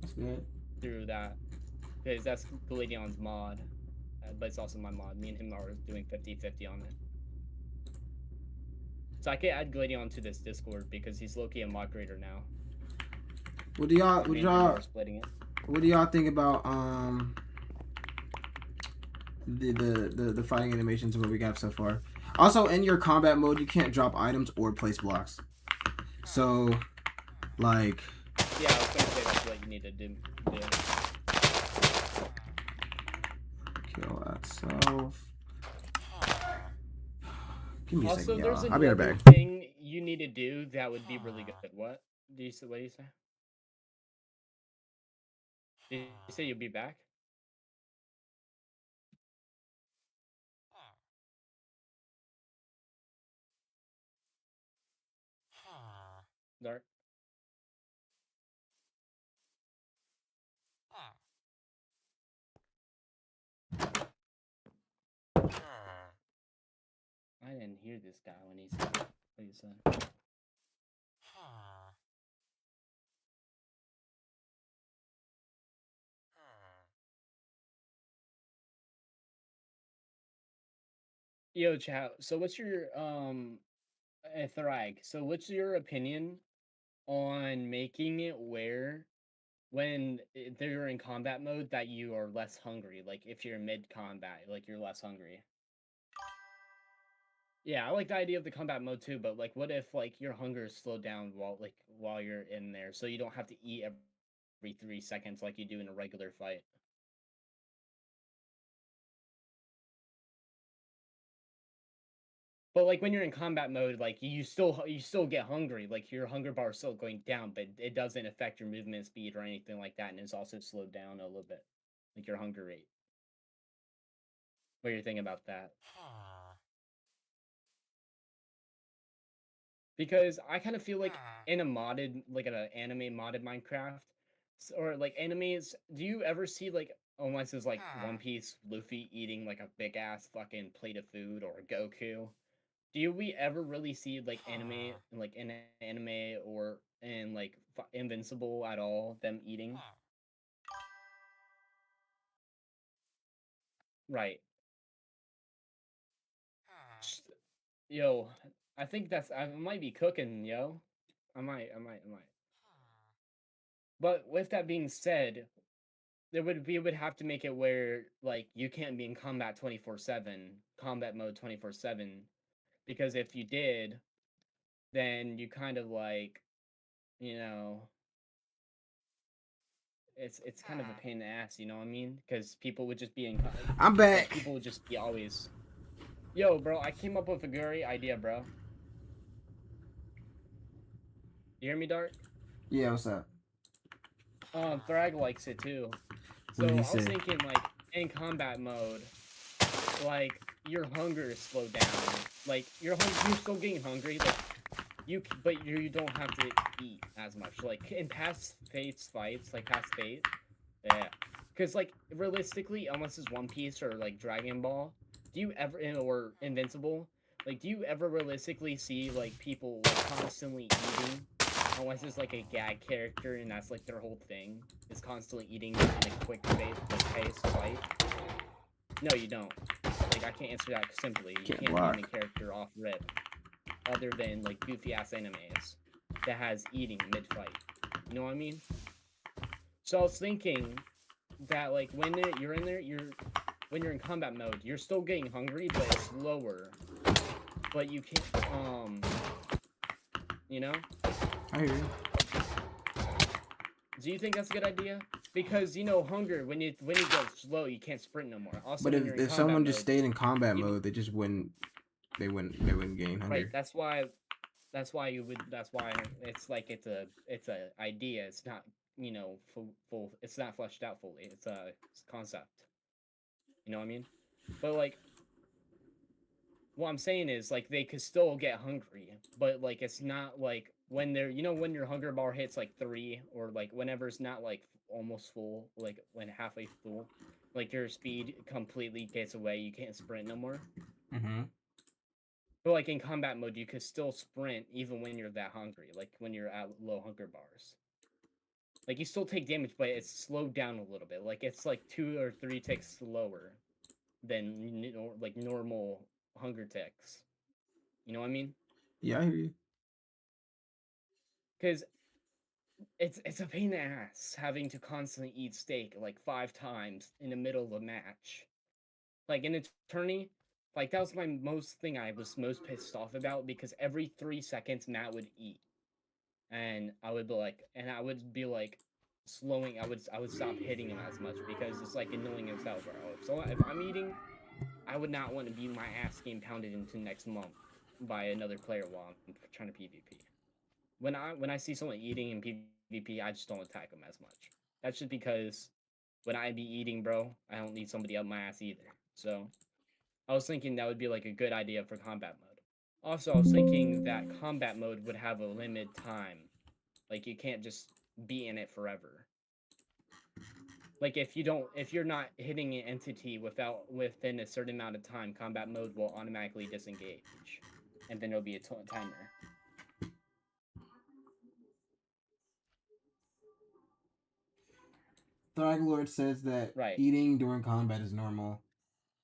That's good. Through that, because that's Gladion's mod. But it's also my mod. Me and him are doing 50-50 on it. So I can add Gladion to this Discord because he's low-key a mod creator now. What do y'all think about the fighting animations and what we got so far? Also, in your combat mode, you can't drop items or place blocks. So, like. Yeah, I was gonna say that's what you need to do. Kill that self. Give me a also, second, there's y'all. I'll be right another back. thing you need to do that would be really good. What do you say? What do you say? Did you say you'll be back? Dark. I didn't hear this guy when he said what he said. Yo, chat. So what's your Thrag? So what's your opinion on making it where when they're in combat mode that you are less hungry? Like if you're mid combat, like you're less hungry. Yeah, I like the idea of the combat mode too, but like what if like your hunger is slowed down while you're in there, so you don't have to eat every 3 seconds like you do in a regular fight? But like when you're in combat mode, like you still get hungry, like your hunger bar is still going down, but it doesn't affect your movement speed or anything like that, and it's also slowed down a little bit, like your hunger rate. What do you think about that? Because I kind of feel like in a modded, like an anime modded Minecraft, or like animes, do you ever see like unless it's like One Piece Luffy eating like a big ass fucking plate of food, or Goku? Do we ever really see like anime, like in anime or in like Invincible at all, them eating? Right. Yo, I think I might be cooking, yo. I might. But with that being said, we would have to make it where like you can't be in combat 24/7, combat mode 24/7, because if you did, then you kind of like, you know, it's kind of a pain in the ass, you know what I mean? Because people would just be in. I'm back. People would just be always. Yo, bro, I came up with a great idea, bro. You hear me, Dark? Yeah, what's up? Thrag likes it too. So What did he I was say? thinking like in combat mode, like your hunger is slowed down. Like you're still getting hungry. Like but you don't have to eat as much. Like in past Fate's fights, like past Fate, yeah. Because like realistically, unless it's One Piece or like Dragon Ball, do you ever or Invincible? Like, do you ever realistically see like people like constantly eating? Unless it's like a gag character and that's like their whole thing is constantly eating in a quick pace fight. No, you don't. Like, I can't answer that simply. You Can't can't name a block. character off rip other than like goofy ass animes that has eating mid fight. You know what I mean? So I was thinking that like when you're in there, when you're in combat mode, you're still getting hungry, but it's slower. But you can't you know? I hear you. Do you think that's a good idea? Because hunger when you go slow, you can't sprint no more. Also, But when you're in if combat someone just mode, stayed in combat even mode, they wouldn't gain hunger. right, that's why it's like it's a idea. It's not full. It's not fleshed out fully. It's a concept. You know what I mean? But like what I'm saying is like they could still get hungry, but like it's not like when they're when your hunger bar hits like 3 or like whenever it's not like almost full, like when halfway full, like your speed completely gets away. You can't sprint no more. Mm-hmm. But like in combat mode, you could still sprint even when you're that hungry, like when you're at low hunger bars. Like you still take damage, but it's slowed down a little bit. Like it's like 2 or 3 ticks slower than like normal hunger ticks. You know what I mean? Yeah, I hear you. Because it's a pain in the ass having to constantly eat steak like 5 times in the middle of a match. Like in Eternity, like that was my thing I was most pissed off about because every 3 seconds Matt would eat. And I would be like slowing I would stop hitting him as much because it's like annoying himself, bro. If I'm eating, I would not want to be my ass getting pounded into next month by another player while I'm trying to PvP. When I see someone eating in PvP, I just don't attack them as much. That's just because when I be eating, bro, I don't need somebody up my ass either. So I was thinking that would be like a good idea for combat mode. Also, I was thinking that combat mode would have a limited time. Like you can't just be in it forever. Like if you're not hitting an entity within a certain amount of time, combat mode will automatically disengage, and then there'll be a timer. Thraglord says that Right. eating during combat is normal,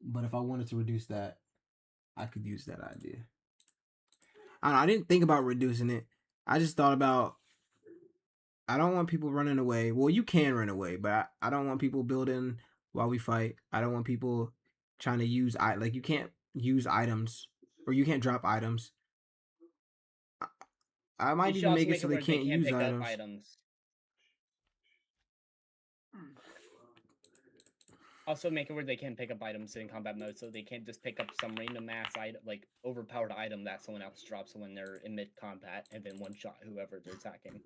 but if I wanted to reduce that, I could use that idea. I didn't think about reducing it. I just thought about I don't want people running away. Well, you can run away, but I don't want people building while we fight. I don't want people trying to use like you can't use items or you can't drop items. I You might should even also make it make so it they where they can't can't use pick up items. items. Also, make it where they can't pick up items in combat mode, so they can't just pick up some random ass item, like overpowered item that someone else drops when they're in mid combat, and then one shot whoever they're attacking.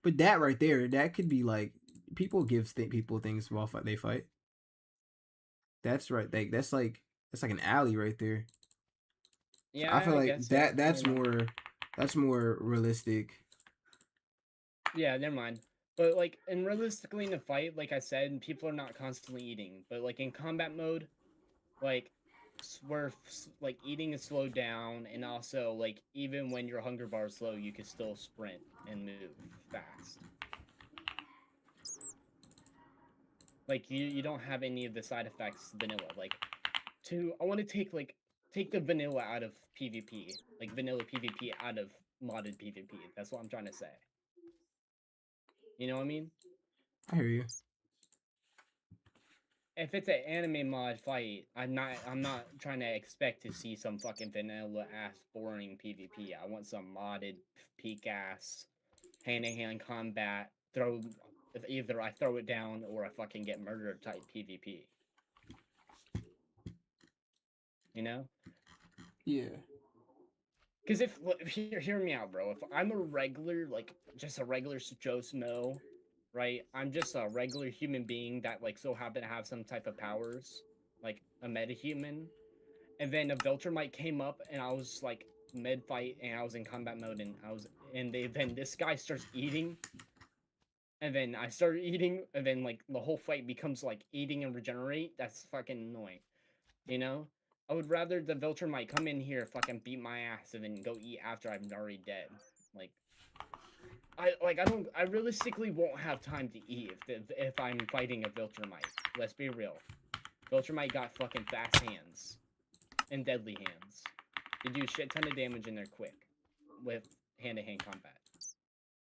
But that right there, that could be like people give people things while they fight. That's right. That's like an alley right there. So I Yeah, feel I like guess. Yeah, that never mind. that's more realistic. Yeah, never mind. But like, and realistically in a fight, like I said, people are not constantly eating. But like in combat mode, like where like eating is slowed down, and also like even when your hunger bar is low, you can still sprint and move fast. Like you don't have any of the side effects vanilla. Like I want to take the vanilla out of PvP, like vanilla PvP out of modded PvP. That's what I'm trying to say. You know what I mean? I hear you. If it's an anime mod fight, I'm not trying to expect to see some fucking vanilla ass boring PvP. I want some modded peak ass hand to hand combat. Either I throw it down or I fucking get murdered type PvP. You know? Yeah. Because hear me out, bro. If I'm a regular, like just a regular Joe Smo, right? I'm just a regular human being that like so happen to have some type of powers, like a metahuman. And then a Viltrumite came up, and I was like mid fight, and I was in combat mode, then this guy starts eating, and then I started eating, and then like the whole fight becomes like eating and regenerate. That's fucking annoying, you know. I would rather the Viltrumite come in here, fucking beat my ass, and then go eat after I'm already dead. Like, I realistically won't have time to eat if I'm fighting a Viltrumite. Let's be real. Viltrumite got fucking fast hands and deadly hands. They do a shit ton of damage and they're quick with hand-to-hand combat.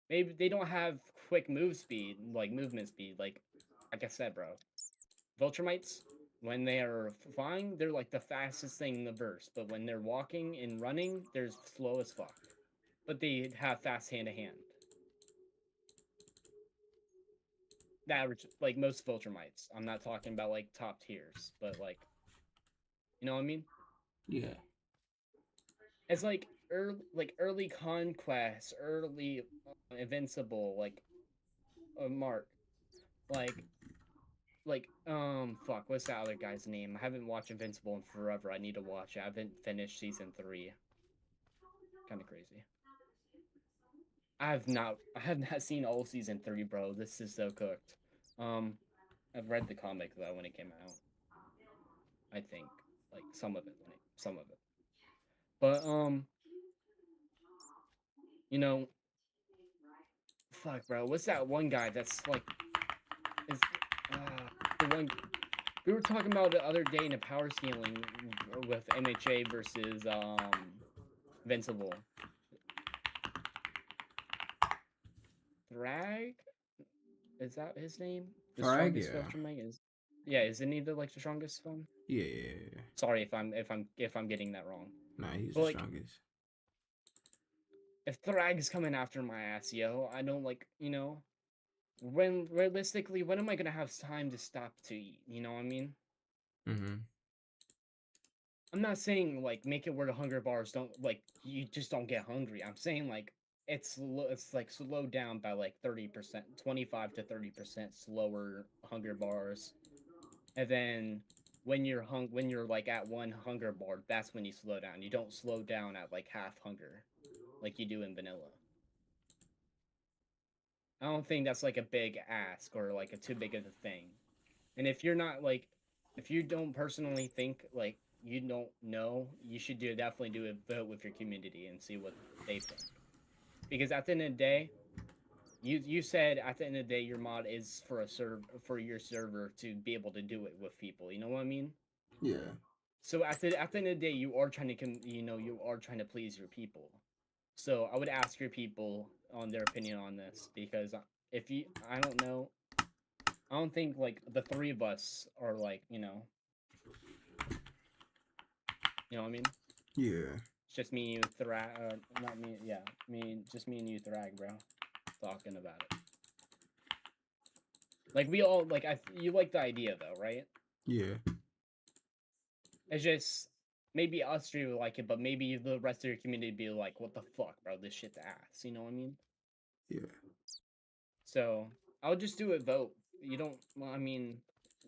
Maybe they don't have quick move speed, like movement speed, like I said, bro. Viltrumites, when they are flying, they're like the fastest thing in the verse. But when they're walking and running, they're slow as fuck. But they have fast hand-to-hand. The average, like most Viltrumites. I'm not talking about like top tiers, but like, you know what I mean? Yeah. It's like early conquest, early invincible, like Mark, like fuck, what's that other guy's name? I haven't watched Invincible in forever. I need to watch it. I haven't finished season 3. Kind of crazy. I have not seen all season 3, bro. This is so cooked. I've read the comic though when it came out. I think like some of it. But you know, fuck, bro. What's that one guy that's like is the one we were talking about the other day in a power scaling with MHA versus Invincible. Thrag? Is that his name? The Frag, strongest yeah. Viltrumite is. Yeah, isn't he the like the strongest one? Yeah, yeah, yeah. Sorry if I'm getting that wrong. Nah, he's But the like strongest. if Thrag's coming after my ass, yo, I don't like when realistically when am I gonna have time to stop to eat? You know what I mean? Mm-hmm. I'm not saying like make it where the hunger bars don't like you just don't get hungry. I'm saying like it's like slowed down by like 30%, 25 to 30% slower hunger bars. And then when you're like at one hunger bar, that's when you slow down. You don't slow down at like half hunger like you do in vanilla. I don't think that's like a big ask or like a too big of a thing. And if you're not like if you don't personally think like you don't know, you should definitely do a vote with your community and see what they think. Because at the end of the day, you said at the end of the day your mod is for your server to be able to do it with people. You know what I mean? Yeah. So at the end of the day, you are trying to you are trying to please your people. So I would ask your people on their opinion on this because if you I don't know, I don't think like the three of us are like you know what I mean. Yeah. It's just me and you, not me. Yeah, just me and you, Thrag, bro, talking about it. Like we all like, you like the idea though, right? Yeah. It's just maybe us three would like it, but maybe the rest of your community would be like, "What the fuck, bro? This shit's ass." You know what I mean? Yeah. So I would just do a vote. You don't. Well, I mean,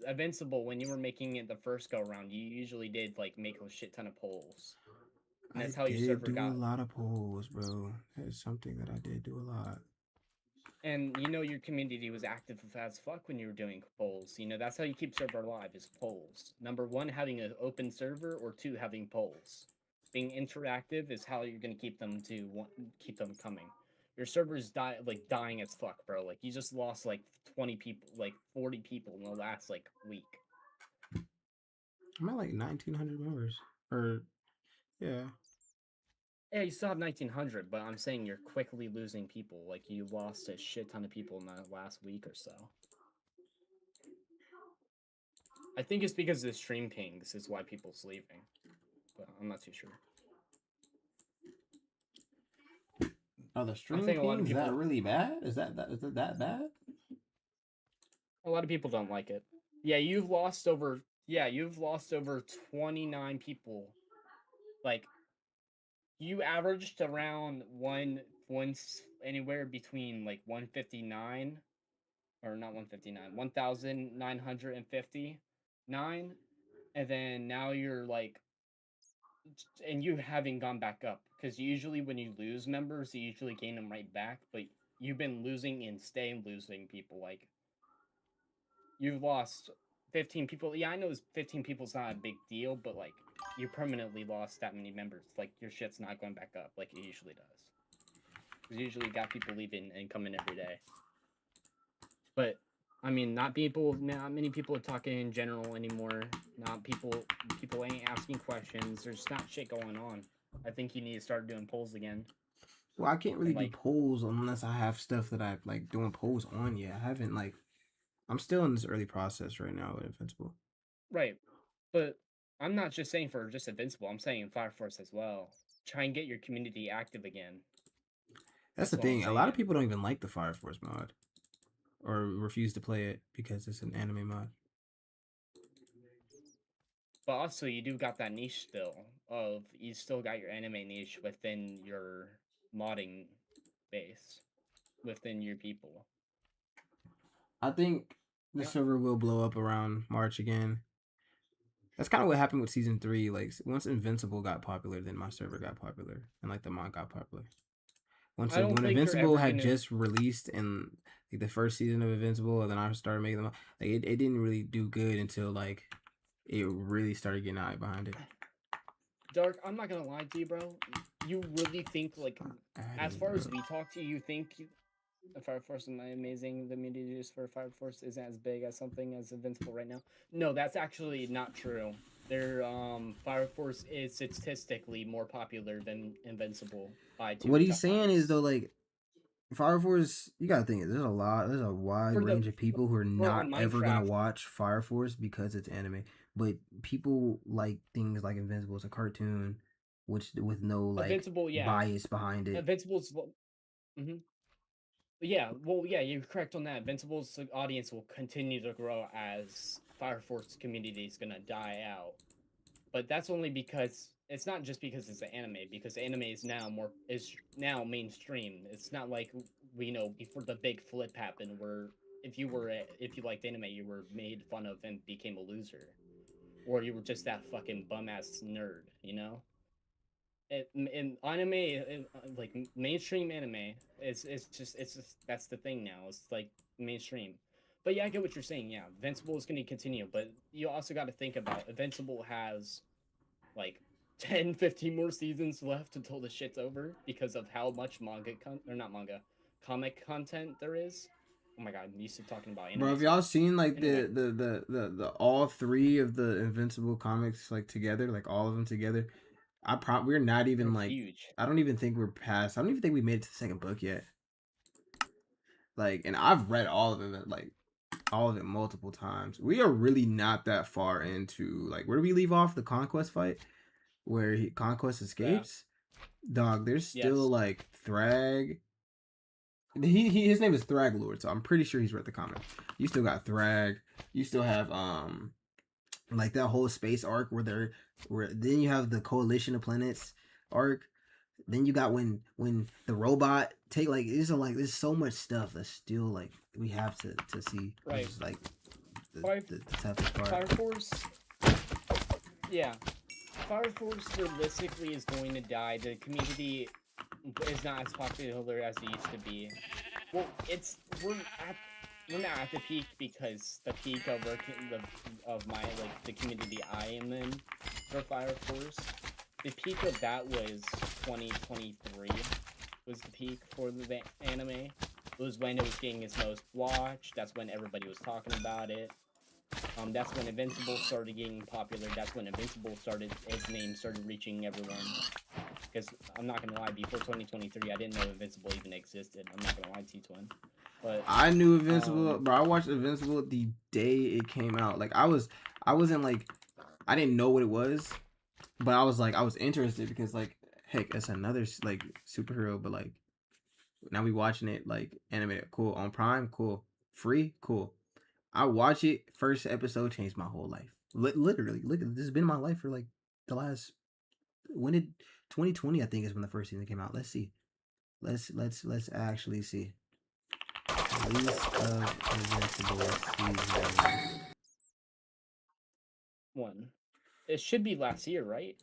Invincible. When you were making it the first go around, you usually did like make a shit ton of polls, and I that's how your did server do a got. lot of polls, bro. That's something that I did do a lot. And your community was active as fuck when you were doing polls. That's how you keep server alive is polls. Number one, having an open server, or two, having polls. Being interactive is how you're gonna keep them coming. Your server's dying as fuck, bro. Like you just lost like 20 people, like 40 people in the last like week. I'm at like 1,900 members. Or yeah. Yeah, you still have 1900, but I'm saying you're quickly losing people. Like you lost a shit ton of people in the last week or so. I think it's because of the stream pings is why people's leaving, but I'm not too sure. Are the I stream think a lot of pings that people really bad? Is it that bad? a lot of people don't like it. Yeah, you've lost over 29 people. Like you averaged around once anywhere between like 159 or not 159, 1,959, and then now you're like, and you haven't gone back up, because usually when you lose members, you usually gain them right back, but you've been losing and staying losing people. Like, you've lost 15 people. Yeah, I know 15 people's not a big deal, but like, you permanently lost that many members. Like, your shit's not going back up like it usually does. Because usually got people leaving and coming every day. But I mean, not many people are talking in general anymore. Not people ain't asking questions. There's not shit going on. I think you need to start doing polls again. Well, I can't really do polls unless I have stuff that I'm like doing polls on yet. I haven't like, I'm still in this early process right now with Invincible. Right, but I'm not just saying for just Invincible. I'm saying Fire Force as well. Try and get your community active again. That's the thing. A lot of people don't even like the Fire Force mod, or refuse to play it because it's an anime mod. But also, you do got that niche still. You still got your anime niche within your modding base, within your people. I think the server will blow up around March again. That's kind of what happened with season 3. Like, once Invincible got popular, then my server got popular, and like the mod got popular. When Invincible had just released in like the first season of Invincible, and then I started making them, like it didn't really do good until like it really started getting eye behind it. Dark, I'm not gonna lie to you, bro. You really think, like, as far as we talk to you, think the Fire Force is amazing? The media use for Fire Force isn't as big as something as Invincible right now? No, that's actually not true. Their Fire Force is statistically more popular than Invincible by 2 What he's saying is though, like Fire Force, you gotta think there's a wide range of people who are not ever gonna watch Fire Force because it's anime. But people like things like Invincible. It's a cartoon, which with no like bias behind it. Invincible's, yeah, well, yeah, you're correct on that. Invincible's audience will continue to grow as Fire Force community is gonna die out. But that's only because it's not just because it's an anime, because anime is now mainstream. It's not like we know before the big flip happened, where if you liked anime, you were made fun of and became a loser, or you were just that fucking bum ass nerd, you know. In anime, like mainstream anime, it's just that's the thing now. It's like mainstream. But yeah, I get what you're saying. Yeah, Invincible is going to continue, but you also got to think about Invincible has like 10, 15 more seasons left until the shit's over because of how much comic content there is. Oh my god, I'm used to talking about anime. Bro, have y'all seen like the all 3 of the Invincible comics like together, like all of them together? We're not even like huge. I don't even think we're past. I don't even think we made it to the 2nd book yet. Like, and I've read all of it, like all of it multiple times. We are really not that far into like where do we leave off the Conquest fight, where Conquest escapes. Yeah. Dog, there's still like Thrag. His name is Thrag Lord, so I'm pretty sure he's read the comic. You still got Thrag. You still have like that whole space arc where then you have the Coalition of Planets arc. Then you got when the robot take like there's so much stuff that's still like we have to see. Right. It's like the toughest part. Fire Force. Yeah. Fire Force realistically is going to die. The community is not as popular as it used to be. Well, we're not at the peak, because the peak of the community I am in for Fire Force, the peak of that was 2023 was the peak for the anime. It was when it was getting its most watched. That's when everybody was talking about it. That's when Invincible started getting popular. That's when its name started reaching everyone. Because I'm not gonna lie, before 2023, I didn't know Invincible even existed. I'm not gonna lie to you, Twin. But I knew Invincible, bro. I watched Invincible the day it came out. Like I wasn't like, I didn't know what it was, but I was interested because like, heck, it's another like superhero, but like now we watching it like animated, cool, on Prime, cool, free, cool. I watch it. First episode changed my whole life. Literally, look, this has been my life for like the last. When did 2020? I think is when the first season came out. Let's see. Let's actually see. Release of Invincible season. One. It should be last year, right?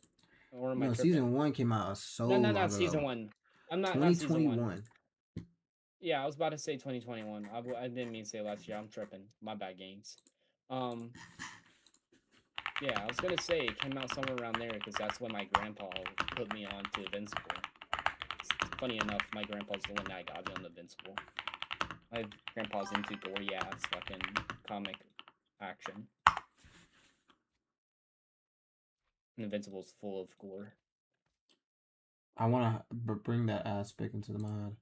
Or am I No, tripping? season 1 came out so No, long not season ago. 1. I'm not season 1. 2021. Yeah, I was about to say 2021. I didn't mean to say last year. I'm tripping. My bad, games. Yeah, I was gonna say it came out somewhere around there because that's when my grandpa put me on to Invincible. Funny enough, my grandpa's the one that got me on Invincible. My grandpa's into gory ass fucking comic action. And Invincible's full of gore. I want to bring that aspect into the mod.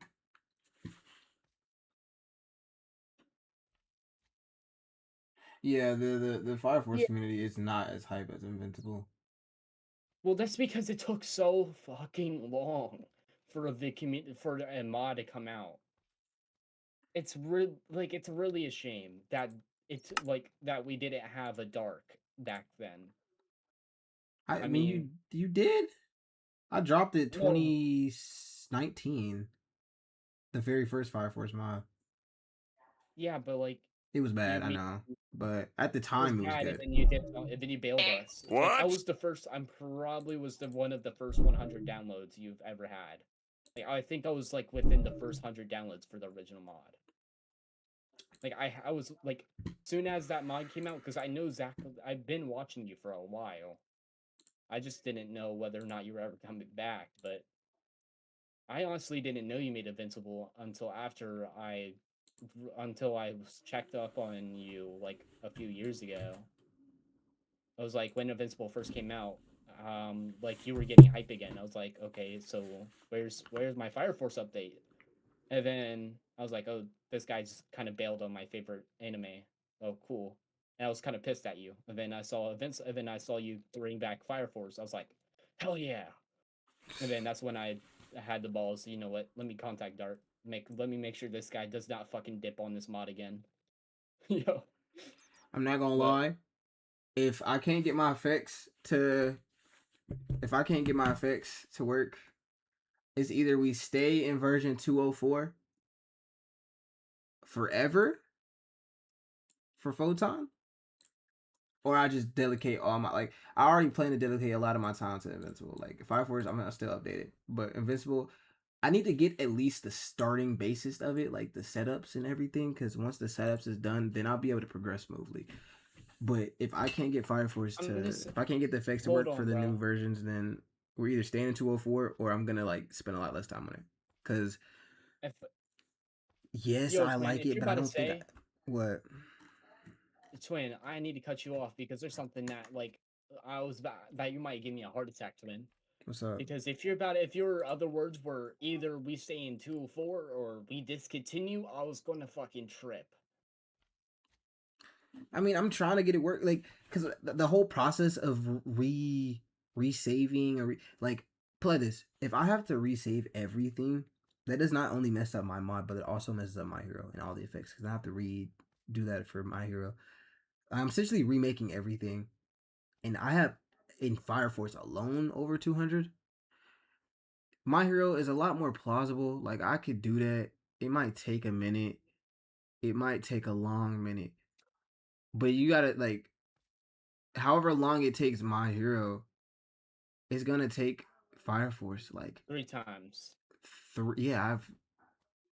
Yeah, the Fire Force community is not as hype as Invincible. Well, that's because it took so fucking long for a mod to come out. It's really a shame that it's like that we didn't have a dark back then. I mean, you did. I dropped it 2019. The very first Fire Force mod. Yeah, but like it was bad, I know, but at the it was time it was bad, good. And then you bailed us. What? Like, I was the first. I'm probably was the one of the first 100 downloads you've ever had. Like, I think I was like within the first 100 downloads for the original mod. Like I was like, soon as that mod came out, because I know Zach. I've been watching you for a while. I just didn't know whether or not you were ever coming back, but I honestly didn't know you made Invincible until I was checked up on you like a few years ago. I was like, when Invincible first came out, like you were getting hype again. I was like, okay, so where's my Fire Force update? And then I was like, oh, this guy's kind of bailed on my favorite anime. Oh, cool. And I was kind of pissed at you. And then I saw you bring back Fire Force. I was like, hell yeah. And then that's when I had the balls. You know what? Let me contact Dart. Let me make sure this guy does not fucking dip on this mod again. Yo. I'm not gonna lie. If I can't get my effects to work, it's either we stay in version 204 forever for Photon, or I just dedicate all my I already plan to dedicate a lot of my time to Invincible. Like Fire Force, I'm gonna still update it, but Invincible, I need to get at least the starting basis of it, like the setups and everything, because once the setups is done, then I'll be able to progress smoothly. But if I can't get Fire Force if I can't get the effects to work for the new versions, then we're either staying in 204 or I'm gonna spend a lot less time on it. Cause I like it, but I don't think what. Twin, I need to cut you off because there's something that that you might give me a heart attack, Twin. What's up? Because if your other words were either we stay in 204 or we discontinue, I was gonna fucking trip. I mean, I'm trying to get it work, because the whole process of resaving or play this. If I have to resave everything, that does not only mess up my mod, but it also messes up my hero and all the effects, because I have to redo that for my hero. I'm essentially remaking everything, and I have in Fire Force alone over 200. My hero is a lot more plausible. Like, I could do that. It might take a minute. It might take a long minute. But you gotta, however long it takes my hero, it's gonna take Fire Force, 3 times. Yeah, I've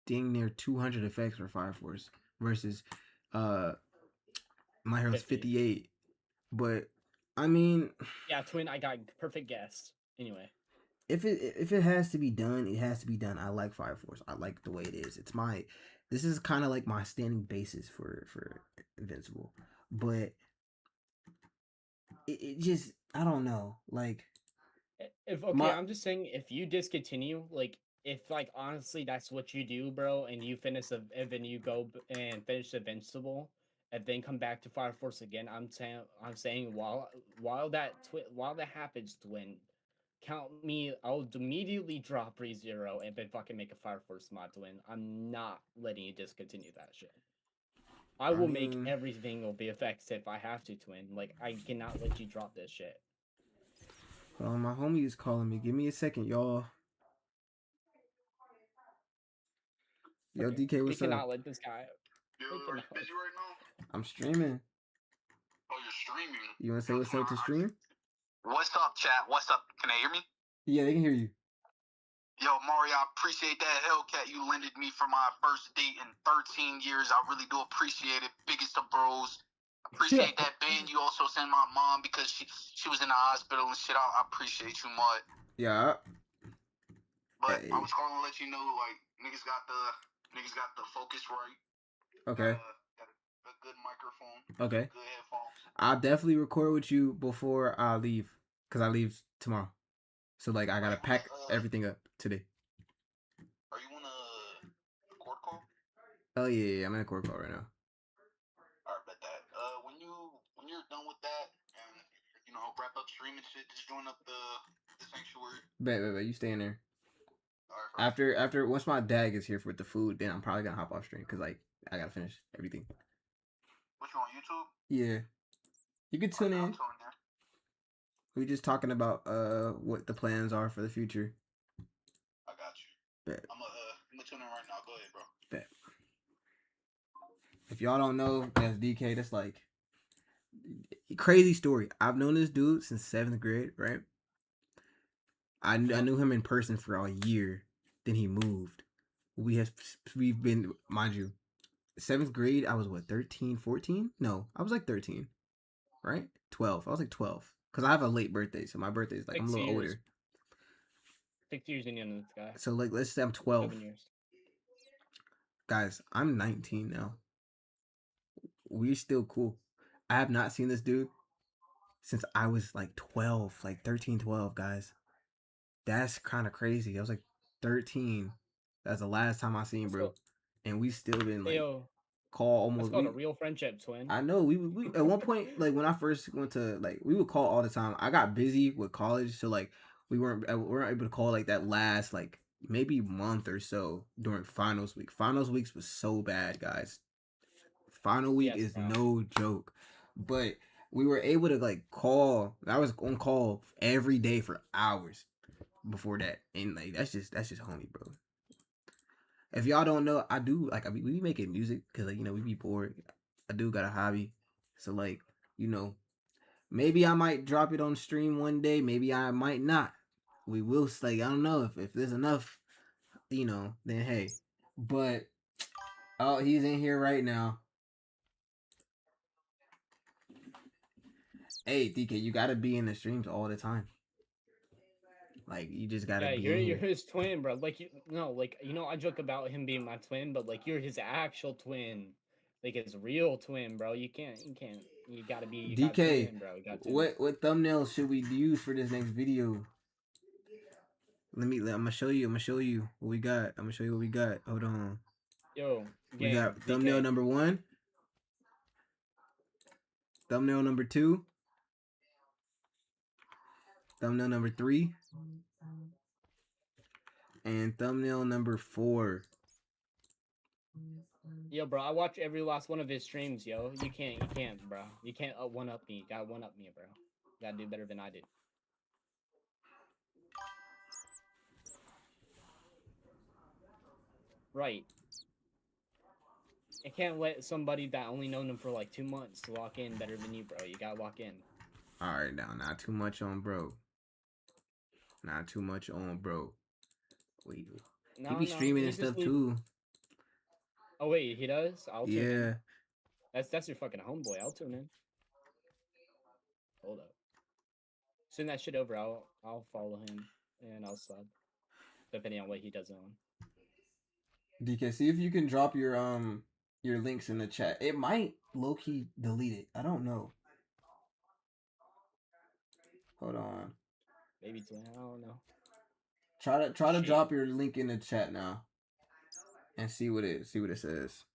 dang near 200 effects for Fire Force versus my hero's 58. But, I mean... Yeah, Twin, I got perfect guess. Anyway. If it has to be done, it has to be done. I like Fire Force. I like the way it is. This is kind of like my standing basis for Invincible. But it just, I don't know. I'm just saying, if you discontinue, if honestly that's what you do, bro, and you finish and then you go and finish Invincible and then come back to Fire Force again, I'm saying while that happens, Twin, count me. I'll immediately drop ReZero and then fucking make a Fire Force mod, Twin. I'm not letting you discontinue that shit. I will make everything will be effective if I have to, Twin. I cannot let you drop this shit. My homie is calling me. Give me a second, y'all. Yo, DK, We what's up? cannot let this guy. Yo, are you busy right now? I'm streaming. Oh, you're streaming. You want to say what's up to stream? What's up, chat? What's up? Can they hear me? Yeah, they can hear you. Yo, Mario, I appreciate that Hellcat you lended me for my first date in 13 years. I really do appreciate it. Biggest of bros. Appreciate that band you also sent my mom because she was in the hospital and shit. I appreciate you, Mud. Yeah. But Hey. I was calling to let you know, like, niggas got the focus right. Okay. A good microphone. Okay. Good headphones. I'll definitely record with you before I leave, cause I leave tomorrow. So like I gotta pack everything up today. Are you on a court call? Oh yeah, I'm in a court call right now. Alright, bet that. When you're done with that and wrap up streaming shit, just join up the sanctuary. Bet. You stay in there. Alright. After once my dad gets here with the food, then I'm probably gonna hop off stream, cause like I gotta finish everything. What, you on YouTube? Yeah. You can tune in. We just talking about what the plans are for the future. I got you. Bet. I'm gonna tune in right now. Go ahead, bro. Bet. If y'all don't know, that's DK. That's like crazy story. I've known this dude since 7th grade, right? I knew him in person for a year. Then he moved. We've been, mind you, 7th grade. I was what, 13, 14? No, I was like 13, right? 12. I was like 12 because I have a late birthday, so my birthday is like I'm a little older. 6 years in this guy. So like, let's say I'm 12. 7 years. Guys, I'm 19 now. We're still cool. I have not seen this dude since I was like 12, like 13, 12, guys. That's kind of crazy. I was like 13. That's the last time I seen bro. And we still been like call almost. That's called a real friendship, twin. I know. We at one point, like when I first went to, like, we would call all the time. I got busy with college, so like we weren't able to call like that last like maybe month or so during finals week. Finals weeks was so bad, guys. Final week is no joke. But we were able to like call. I was on call every day for hours before that, and like that's just homie, bro. If y'all don't know, I do like, we be making music because like, we be bored. I do got a hobby, so like, maybe I might drop it on stream one day. Maybe I might not. We will, like, I don't know if there's enough, then hey. But oh, he's in here right now. Hey, DK, you gotta be in the streams all the time. Like, you just gotta be. You're his twin, bro. Like, I joke about him being my twin, but like, you're his actual twin, like his real twin, bro. You gotta be DK. twin, bro. What thumbnail should we use for this next video? I'm gonna show you what we got. I'm gonna show you what we got. Hold on. Yo, we got thumbnail number 1, thumbnail number 2, thumbnail number 3, and thumbnail number 4. Yo, bro, I watch every last one of his streams, yo. You can't, bro. You can't one-up me. You gotta one-up me, bro. You gotta do better than I did. Right. I can't let somebody that only known him for like 2 months lock in better than you, bro. You gotta lock in. Alright, now, not too much on bro. Not too much on bro. Wait. He be streaming and stuff too. Oh wait, he does? I'll tune in. Yeah. That's your fucking homeboy. I'll tune in. Hold up. Send that shit over. I'll follow him and I'll sub. Depending on what he does on. DK, see if you can drop your links in the chat. It might low-key delete it. I don't know. Hold on. Maybe I don't know. Try to drop your link in the chat now. And see what it says.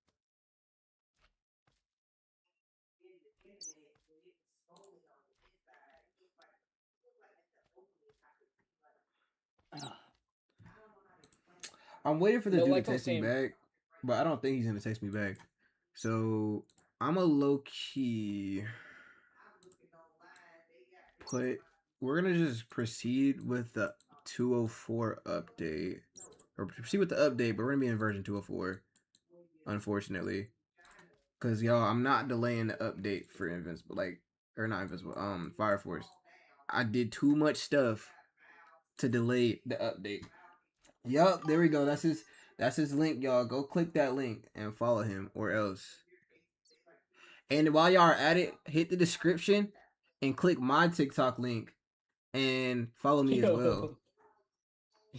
I'm waiting for the dude to text me back, but I don't think he's gonna text me back. So I'm a low key we're gonna just proceed with the 204 update, or proceed with the update, but we're gonna be in version 204. unfortunately. Cause y'all, I'm not delaying the update for Invincible, or not Invincible, Fire Force. I did too much stuff to delay the update. Yup, there we go. That's his link, y'all. Go click that link and follow him, or else. And while y'all are at it, hit the description and click my TikTok link and follow me as well.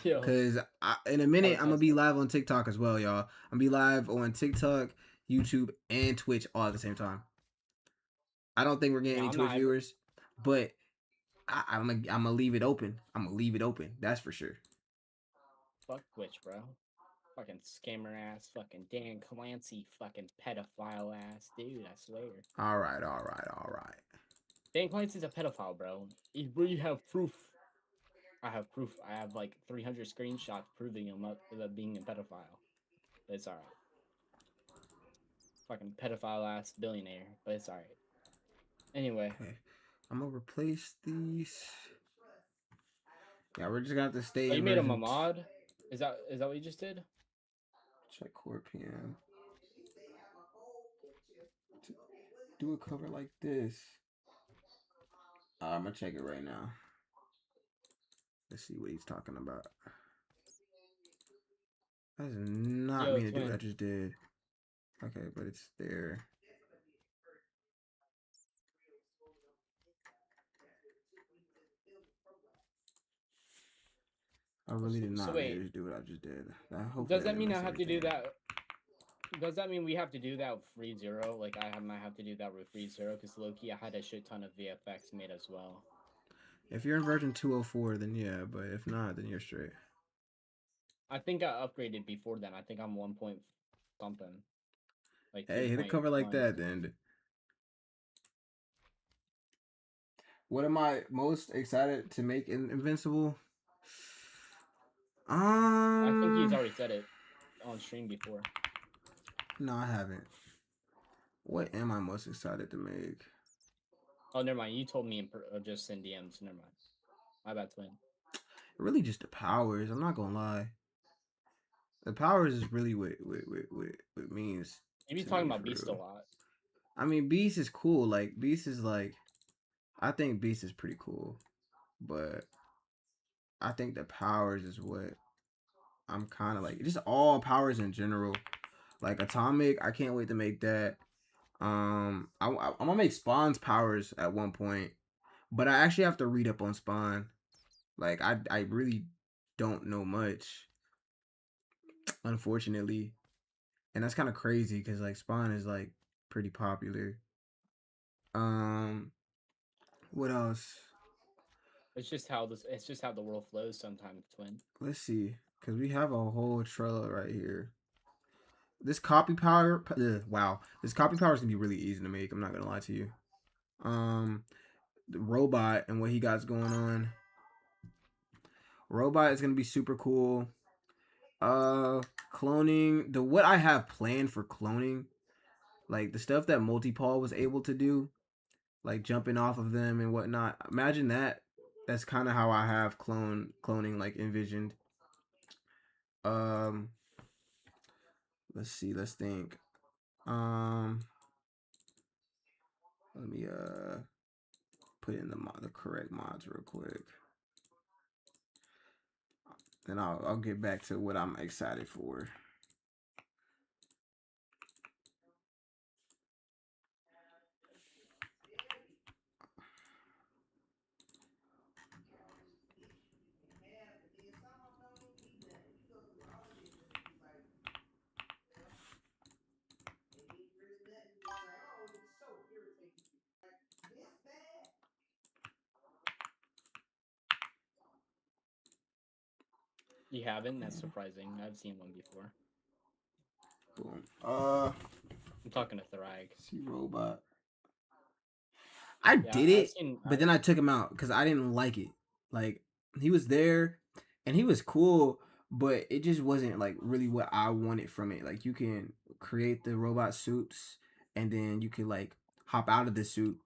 Yo. Cause in a minute I'm gonna be live on TikTok as well, y'all. I'm gonna be live on TikTok, YouTube, and Twitch all at the same time. I don't think we're getting any Twitch viewers, but I'm gonna leave it open. I'm gonna leave it open. That's for sure. Fuck Twitch, bro. Fucking scammer ass, fucking Dan Clancy, fucking pedophile ass dude. I swear. All right. Dan Clancy's a pedophile, bro. We have proof. I have proof. I have like 300 screenshots proving him up being a pedophile. But it's alright. Fucking pedophile ass billionaire, but it's alright. Anyway. Okay. I'm gonna replace these. Yeah, we're just gonna have to stay. Oh, you made him a mod? Is that what you just did? Check core PM. Do a cover like this. I'm gonna check it right now. Let's see what he's talking about. That does not mean to do what I just did. Okay, but it's there. I really did not mean to do what I just did. Does that mean I have to do that? Does that mean we have to do that with Free Zero? Like, I might have to do that with Free Zero, because low-key I had a shit ton of VFX made as well. If you're in version 204, then yeah, but if not, then you're straight. I think I upgraded before then. I think I'm 1 point something. Like, hey, hit a cover like that, then. What am I most excited to make in Invincible? I think he's already said it on stream before. No, I haven't. What am I most excited to make? Oh, never mind. You told me just in DMs. Never mind. My bad, twin. Really, just the powers. I'm not gonna lie. The powers is really what means. You be talking about Beast a lot. I mean, Beast is cool. Like Beast is like, I think Beast is pretty cool, but I think the powers is what I'm kind of like. Just all powers in general. Like Atomic, I can't wait to make that. I'm gonna make Spawn's powers at one point, but I actually have to read up on Spawn. Like I really don't know much, unfortunately, and that's kind of crazy because like Spawn is like pretty popular. What else? It's just how the world flows sometimes, twin. Let's see, because we have a whole Trello right here. This copy power, wow, this copy power is gonna be really easy to make. I'm not gonna lie to you. The robot and what he got going on. Robot is gonna be super cool. Cloning, what I have planned for cloning, like the stuff that Multipaul was able to do, like jumping off of them and whatnot. Imagine that. That's kind of how I have cloning like envisioned. Let's see. Let's think. Let me put in the correct mods real quick. Then I'll get back to what I'm excited for. You haven't? That's surprising. I've seen one before. Boom. I'm talking to Thrag. See robot. I did it, but then I took him out because I didn't like it. Like he was there, and he was cool, but it just wasn't like really what I wanted from it. Like you can create the robot suits, and then you can like hop out of the suit,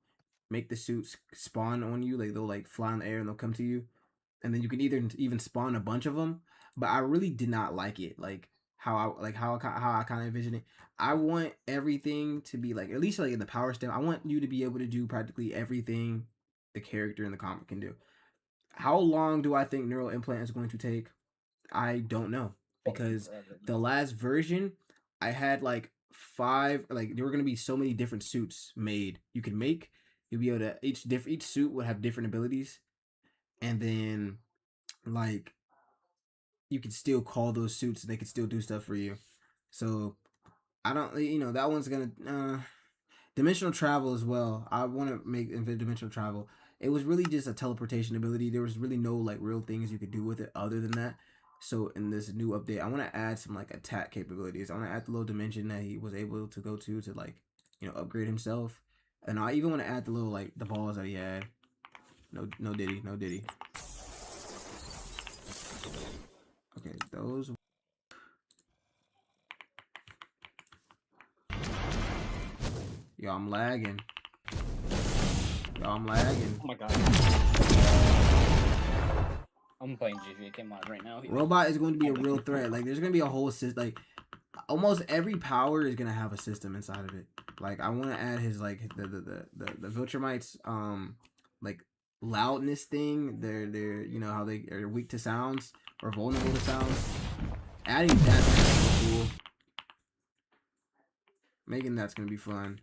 make the suits spawn on you. Like they'll like fly in the air and they'll come to you, and then you can even spawn a bunch of them. But I really did not like it. Like how I kind of envision it. I want everything to be like, at least like in the power step, I want you to be able to do practically everything the character in the comic can do. How long do I think neural implant is going to take? I don't know, because Forever. the last version I had like 5, like there were going to be so many different suits made. You could make, you'd be able to, each suit would have different abilities, and then like you could still call those suits and they could still do stuff for you. So I don't, that one's gonna dimensional travel as well. I want to make dimensional travel. It was really just a teleportation ability. There was really no like real things you could do with it other than that. So in this new update, I want to add some like attack capabilities. I want to add the little dimension that he was able to go to like, upgrade himself. And I even want to add the little like the balls that he had. No diddy. Okay, those. Yo, I'm lagging. Oh my god. I'm playing GG Mod right now. Robot is going to be a real threat. Like, there's going to be a whole system. Like, almost every power is going to have a system inside of it. Like, I want to add his, like, the Viltrumites, like, loudness thing. They're how they are weak to sounds or vulnerable to sounds. Adding that's cool. Making that's going to be fun.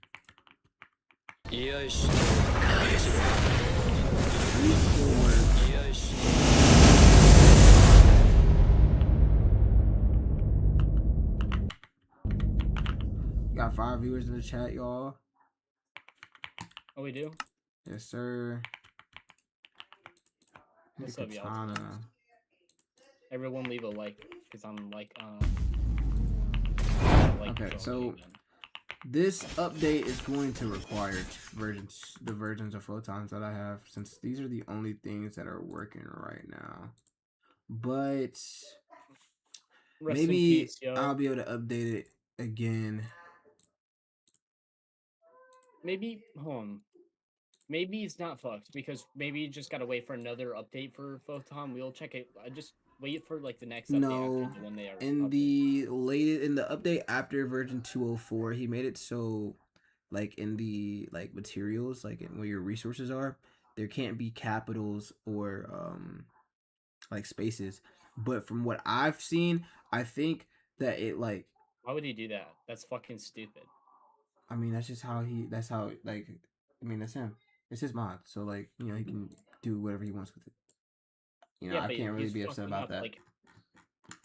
Got 5 viewers in the chat, y'all. Oh, we do? Yes, sir. What's up, y'all? Everyone leave a like, because I'm like, okay, so this update is going to require the versions of photons that I have, since these are the only things that are working right now. But maybe I'll be able to update it again. Maybe, maybe it's not fucked, because maybe you just gotta wait for another update for Photon. We'll check it. I just wait for like the next update after the one they are. In the update after version 204, he made it so, like, in the like materials, like where your resources are, there can't be capitals or like spaces. But from what I've seen, I think that it like. Why would he do that? That's fucking stupid. I mean, that's just how that's how, like, I mean, that's him. It's his mod, so like, he can do whatever he wants with it. I can't really be upset about that. Like,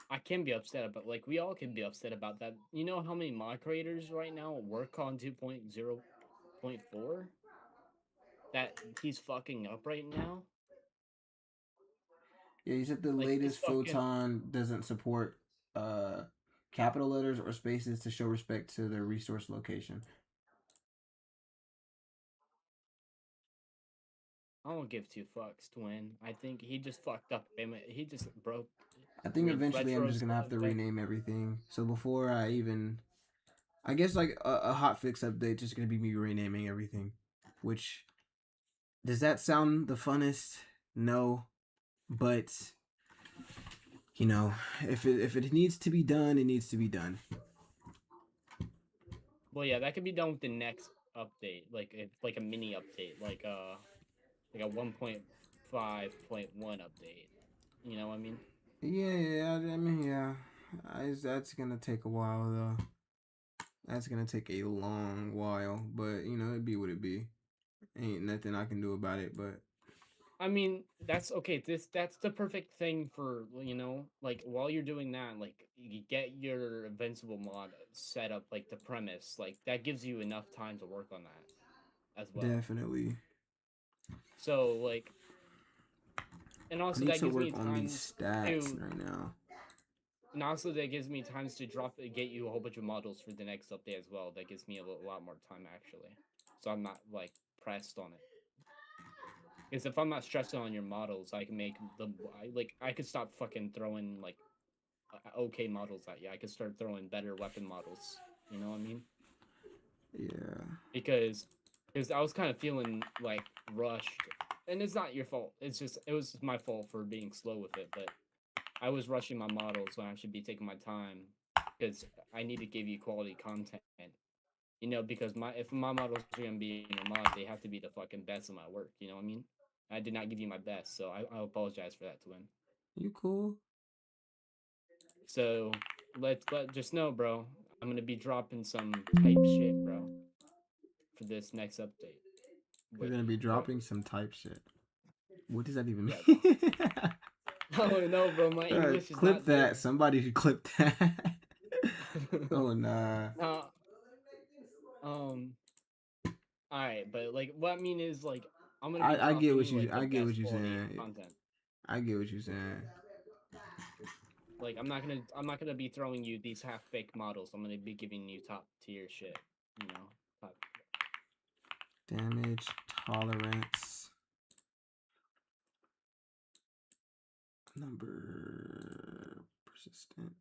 I can be upset, but like we all can be upset about that. You know how many mod creators right now work on 2.0.4? That he's fucking up right now. Yeah, he said the latest Photon doesn't support capital letters or spaces to show respect to their resource location. I don't give 2 fucks, Twin. I think he just fucked up. He just broke. I think eventually I'm just gonna have to rename everything. So before I guess like a hotfix update, just gonna be me renaming everything. Which, does that sound the funnest? No, but if it needs to be done, it needs to be done. Well, yeah, that could be done with the next update, like a mini update, like a 1.5.1 update. You know what I mean? Yeah. I mean, yeah. That's gonna take a while though. That's gonna take a long while, but it'd be what it be. Ain't nothing I can do about it, but. I mean, that's okay. That's the perfect thing for like while you're doing that, like you get your Invincible mod set up, like the premise, like that gives you enough time to work on that as well. Definitely. So like, and also that gives me time these stats right now. And also that gives me time to get you a whole bunch of models for the next update as well. That gives me a lot more time actually, so I'm not like pressed on it. Because if I'm not stressing on your models, I can make I could stop fucking throwing like okay models at you. I could start throwing better weapon models. You know what I mean? Yeah. Because I was kind of feeling like rushed, and it's not your fault. It was my fault for being slow with it. But I was rushing my models when I should be taking my time because I need to give you quality content. You know, because if my models are gonna be in your mod, they have to be the fucking best of my work. You know what I mean? I did not give you my best, so I apologize for that, Twin. You cool? So let just know, bro. I'm gonna be dropping some type shit, bro, for this next update. You're gonna be dropping some type shit. What does that even mean? Yeah, oh no, bro, my English is clip not that. there. Somebody should clip that. Oh nah. No, all right, but like what I mean is like I'm gonna be I get what dropping you like the best you're quality saying. content. I get what you're saying. Like I'm not gonna be throwing you these half baked models. I'm gonna be giving you top tier shit. You know, top. Damage tolerance number persistent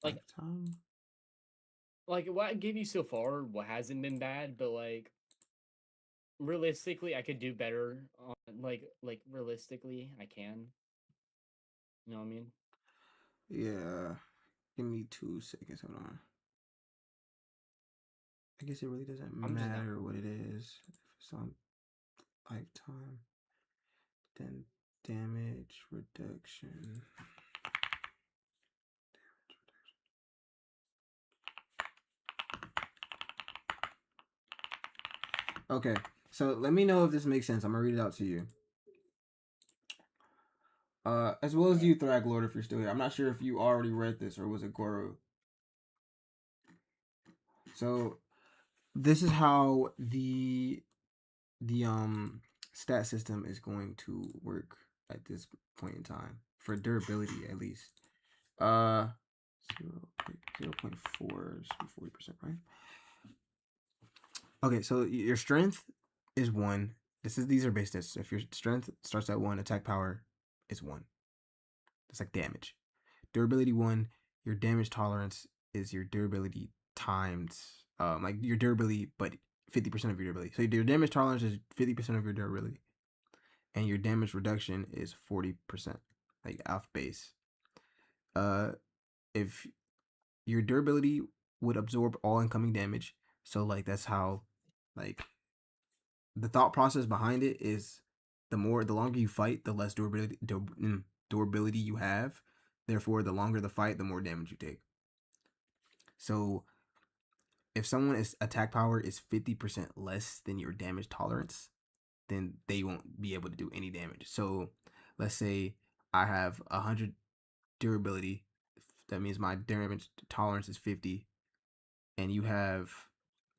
Like lifetime. like what I gave you so far, what hasn't been bad, but like realistically, I could do better. On, like realistically, I can. You know what I mean? Yeah. Give me 2 seconds. Hold on. I guess it really doesn't I'm just not. matter what it is. If it's on lifetime, then damage reduction. Okay, so let me know if this makes sense. I'm gonna read it out to you. As well as you, Thrag Lord, if you're still here. I'm not sure if you already read this or was it Goro. So this is how the stat system is going to work at this point in time for durability at least. 0.4 should be 40%, right? Okay, so your strength is 1. These are base stats. If your strength starts at 1, attack power is 1. That's like damage. Durability 1, your damage tolerance is your durability times like your durability, but 50% of your durability. So your damage tolerance is 50% of your durability. And your damage reduction is 40%, like off base. If your durability would absorb all incoming damage, so like that's how, like, the thought process behind it is the longer you fight, the less durability you have. Therefore, the longer the fight, the more damage you take. So if someone's attack power is 50% less than your damage tolerance, then they won't be able to do any damage. So let's say I have 100 durability. That means my damage tolerance is 50, and you have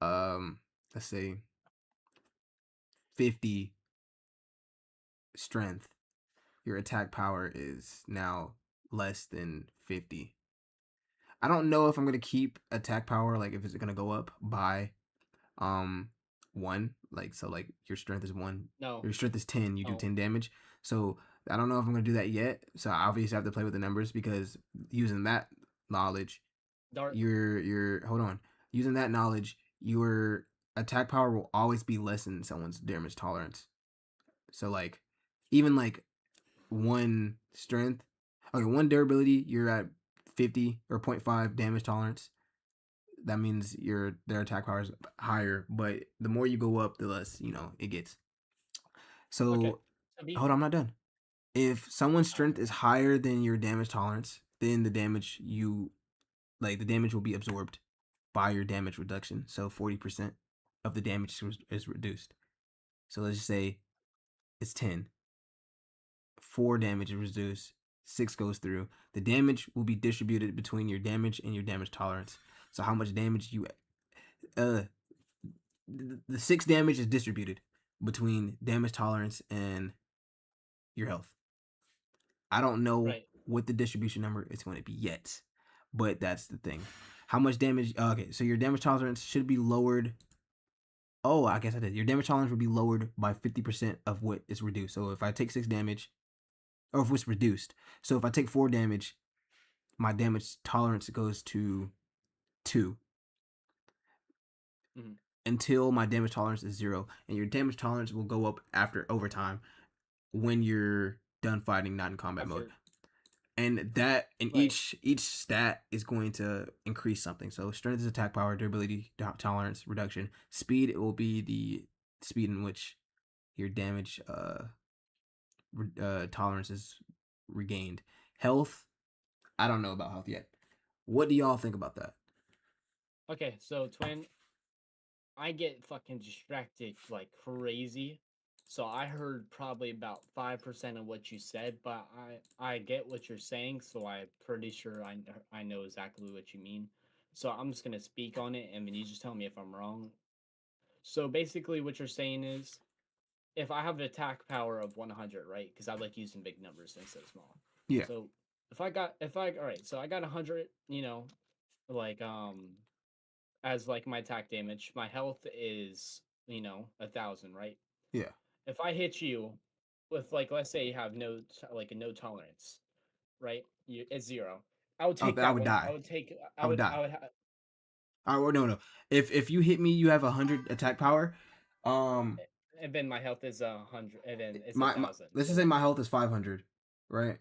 let's say 50 strength. Your attack power is now less than 50. I don't know if I'm gonna keep attack power, like if it's gonna go up by 1, like, so like your strength is 1, No. your strength is 10, you do No. 10 damage. So I don't know if I'm gonna do that yet. So I obviously have to play with the numbers, because using that knowledge, your hold on, using that knowledge, your attack power will always be less than someone's damage tolerance. So like, even like 1 strength, okay, 1 durability, you're at 50 or 0.5 damage tolerance. That means their attack power is higher, but the more you go up, the less, it gets. So, Okay. hold on, I'm not done. If someone's strength is higher than your damage tolerance, then the damage will be absorbed by your damage reduction. So 40% of the damage is reduced. So let's just say it's 10. 4 damage is reduced. 6 goes through. The damage will be distributed between your damage and your damage tolerance. So how much damage the 6 damage is distributed between damage tolerance and your health. I don't know what the distribution number is going to be yet, but that's the thing. How much damage? Okay, so your damage tolerance should be lowered. Oh, I guess I did. Your damage tolerance would be lowered by 50% of what is reduced. So if I take 6 damage, or if it's reduced. So if I take 4 damage, my damage tolerance goes to 2. Mm-hmm. Until my damage tolerance is 0, and your damage tolerance will go up over time when you're done fighting, not in combat mode. and that and Right. each stat is going to increase something. So strength is attack power, durability, tolerance, reduction. Speed, it will be the speed in which your damage tolerance is regained. Health, I don't know about health yet. What do y'all think about that? Okay, so twin, I get fucking distracted like crazy. So I heard probably about 5% of what you said, but I get what you're saying, so I'm pretty sure I know exactly what you mean. So I'm just gonna speak on it, and then you just tell me if I'm wrong. So basically, what you're saying is, if I have an attack power of 100, right? Because I like using big numbers instead of small. Yeah. So all right, so I got 100, like as like my attack damage. My health is 1,000, right? Yeah. If I hit you with like, let's say you have like a no tolerance, right? It's 0. I would take I that would one. die. I I would would die. I would No, no. If you hit me, you have 100 attack power. Um, and then my health is 100, and then it's a my thousand. let's just say my health is 500, right?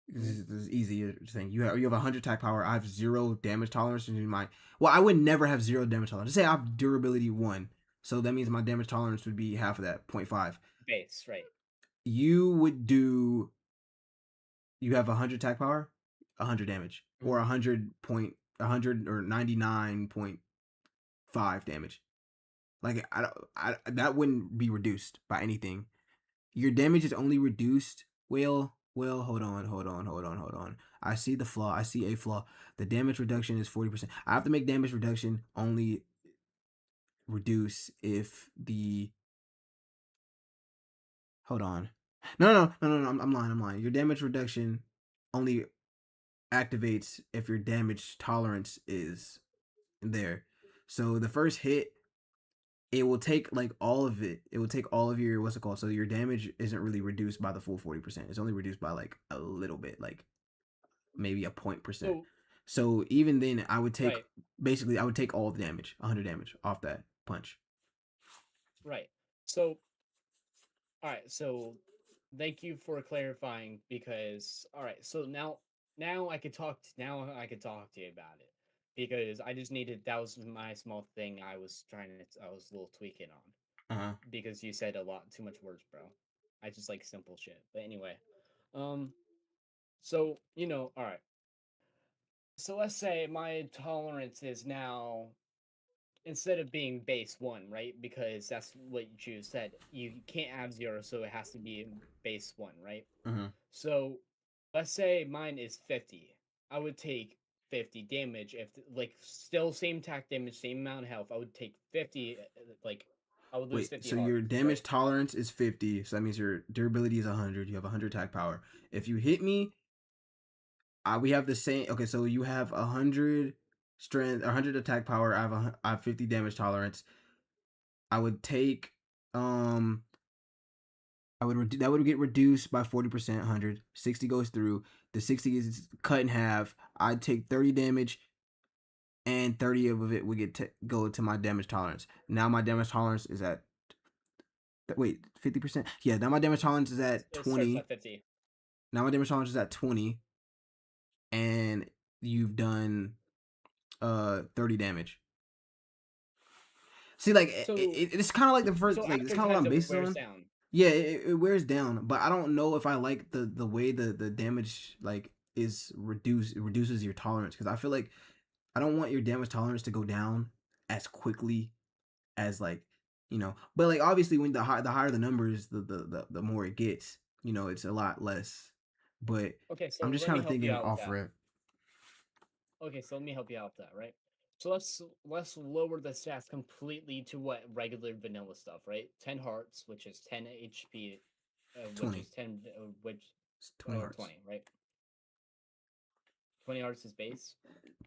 This is easy thing. You have 100 attack power. I have 0 damage tolerance. And I would never have 0 damage tolerance. Let's say I have durability 1, so that means my damage tolerance would be half of that, 0.5. Base, right? You would do. You have 100 attack power, 100 damage, or 100 or 99.5 damage. Like that wouldn't be reduced by anything. Your damage is only reduced. Well, hold on. I see the flaw. I see a flaw. The damage reduction is 40%. I have to make damage reduction only reduce if the. Hold on. No. I'm lying. Your damage reduction only activates if your damage tolerance is there. So the first hit, it will take like all of it. It will take all of your what's it called. So your damage isn't really reduced by the full 40%. It's only reduced by like a little bit, like maybe a point percent. So So even then, I would take right, basically I would take all the damage, 100 damage off that punch. right. So all right, so thank you for clarifying because all right, so now I could talk to you about it because I just needed that was my small thing I was a little tweaking on Uh huh. because you said a lot too much words, bro. I just like simple shit. But anyway, um so, all right. So let's say my tolerance is now instead of being base 1, right? Because that's what you said. You can't have 0, so it has to be base 1, right? Uh huh. So let's say mine is 50. I would take 50 damage if like still same attack damage, same amount of health. I would take 50 like I would lose Wait, 50 so your hearts, damage right? tolerance is 50, so that means your durability is 100. You have 100 attack power. If you hit me, we have the same. Okay, so you have 100 strength, 100 attack power. I have 50 damage tolerance. I would take um that would get reduced by 40%. 100 60 goes through. The 60 is cut in half. I'd take 30 damage, and 30 of it would go to my damage tolerance. Now my damage tolerance is at wait 50%. Yeah, now my damage tolerance is at It starts 20. at 50. Now my damage tolerance is at 20, and you've done 30 damage. See, like So it's kind of like the first, so like it's after kind of what kind I'm of based wears on. down. Yeah, it wears down, but I don't know if I like the way the damage like is reduced. It reduces your tolerance because I feel like I don't want your damage tolerance to go down as quickly as like But like obviously, when the higher the numbers, the more it gets. It's a lot less. But Okay, so I'm just let kind me of help you thinking out with off that. rip. Okay, so let me help you out with that, right? So let's lower the stats completely to what regular vanilla stuff, right? 10 hearts, which is 10 HP, which 20. is 10, which It's 20 hearts. 20, right? 20 hearts is base.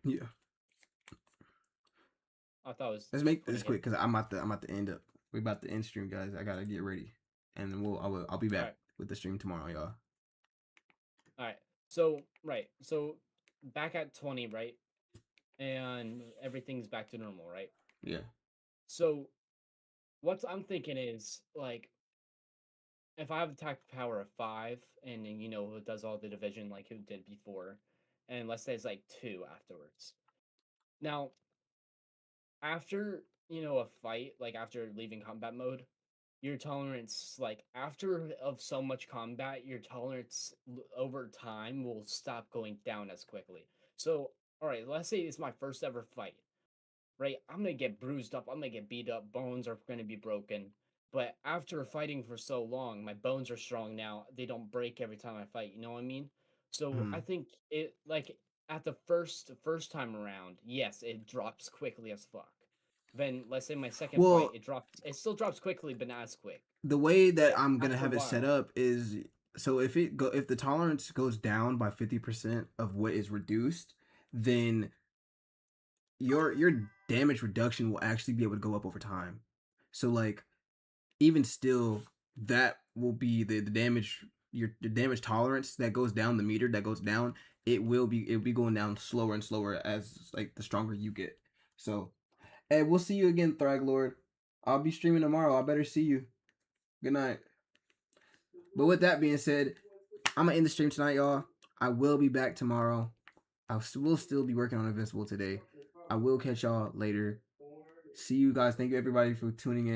Yeah. I thought it was Let's make 20 this quick hit. because I'm about to end up. We're about to end stream, guys. I gotta get ready, and then I'll be All back right, with the stream tomorrow, y'all. all right. So right, so back at 20, right? And everything's back to normal, right? Yeah. So what I'm thinking is like if I have attack power of 5, and then, you know, it does all the division like it did before, and let's say it's like 2 afterwards. Now, after, you know, a fight, like after leaving combat mode, your tolerance, like after of so much combat, your tolerance over time will stop going down as quickly. So, all right, let's say it's my first ever fight, right? I'm gonna get bruised up, I'm gonna get beat up, bones are gonna be broken. But after fighting for so long, my bones are strong now. They don't break every time I fight. You know what I mean? So I Mm. think it like at the first time around, yes, it drops quickly as fuck. Then let's say my second fight, Well, it still drops quickly, but not as quick. the way that But I'm gonna after a have it set while, up is so if the tolerance goes down by 50% of what is reduced, then your damage reduction will actually be able to go up over time. So like even still, that will be the damage the damage tolerance that goes down, the meter that goes down. It'll be going down slower and slower as like the stronger you get. So, hey, we'll see you again, Thrag Lord. I'll be streaming tomorrow. I better see you. Good night. But with that being said, I'm gonna end the stream tonight, y'all. I will be back tomorrow. Will still be working on Invincible today. I will catch y'all later. See you guys. Thank you everybody for tuning in.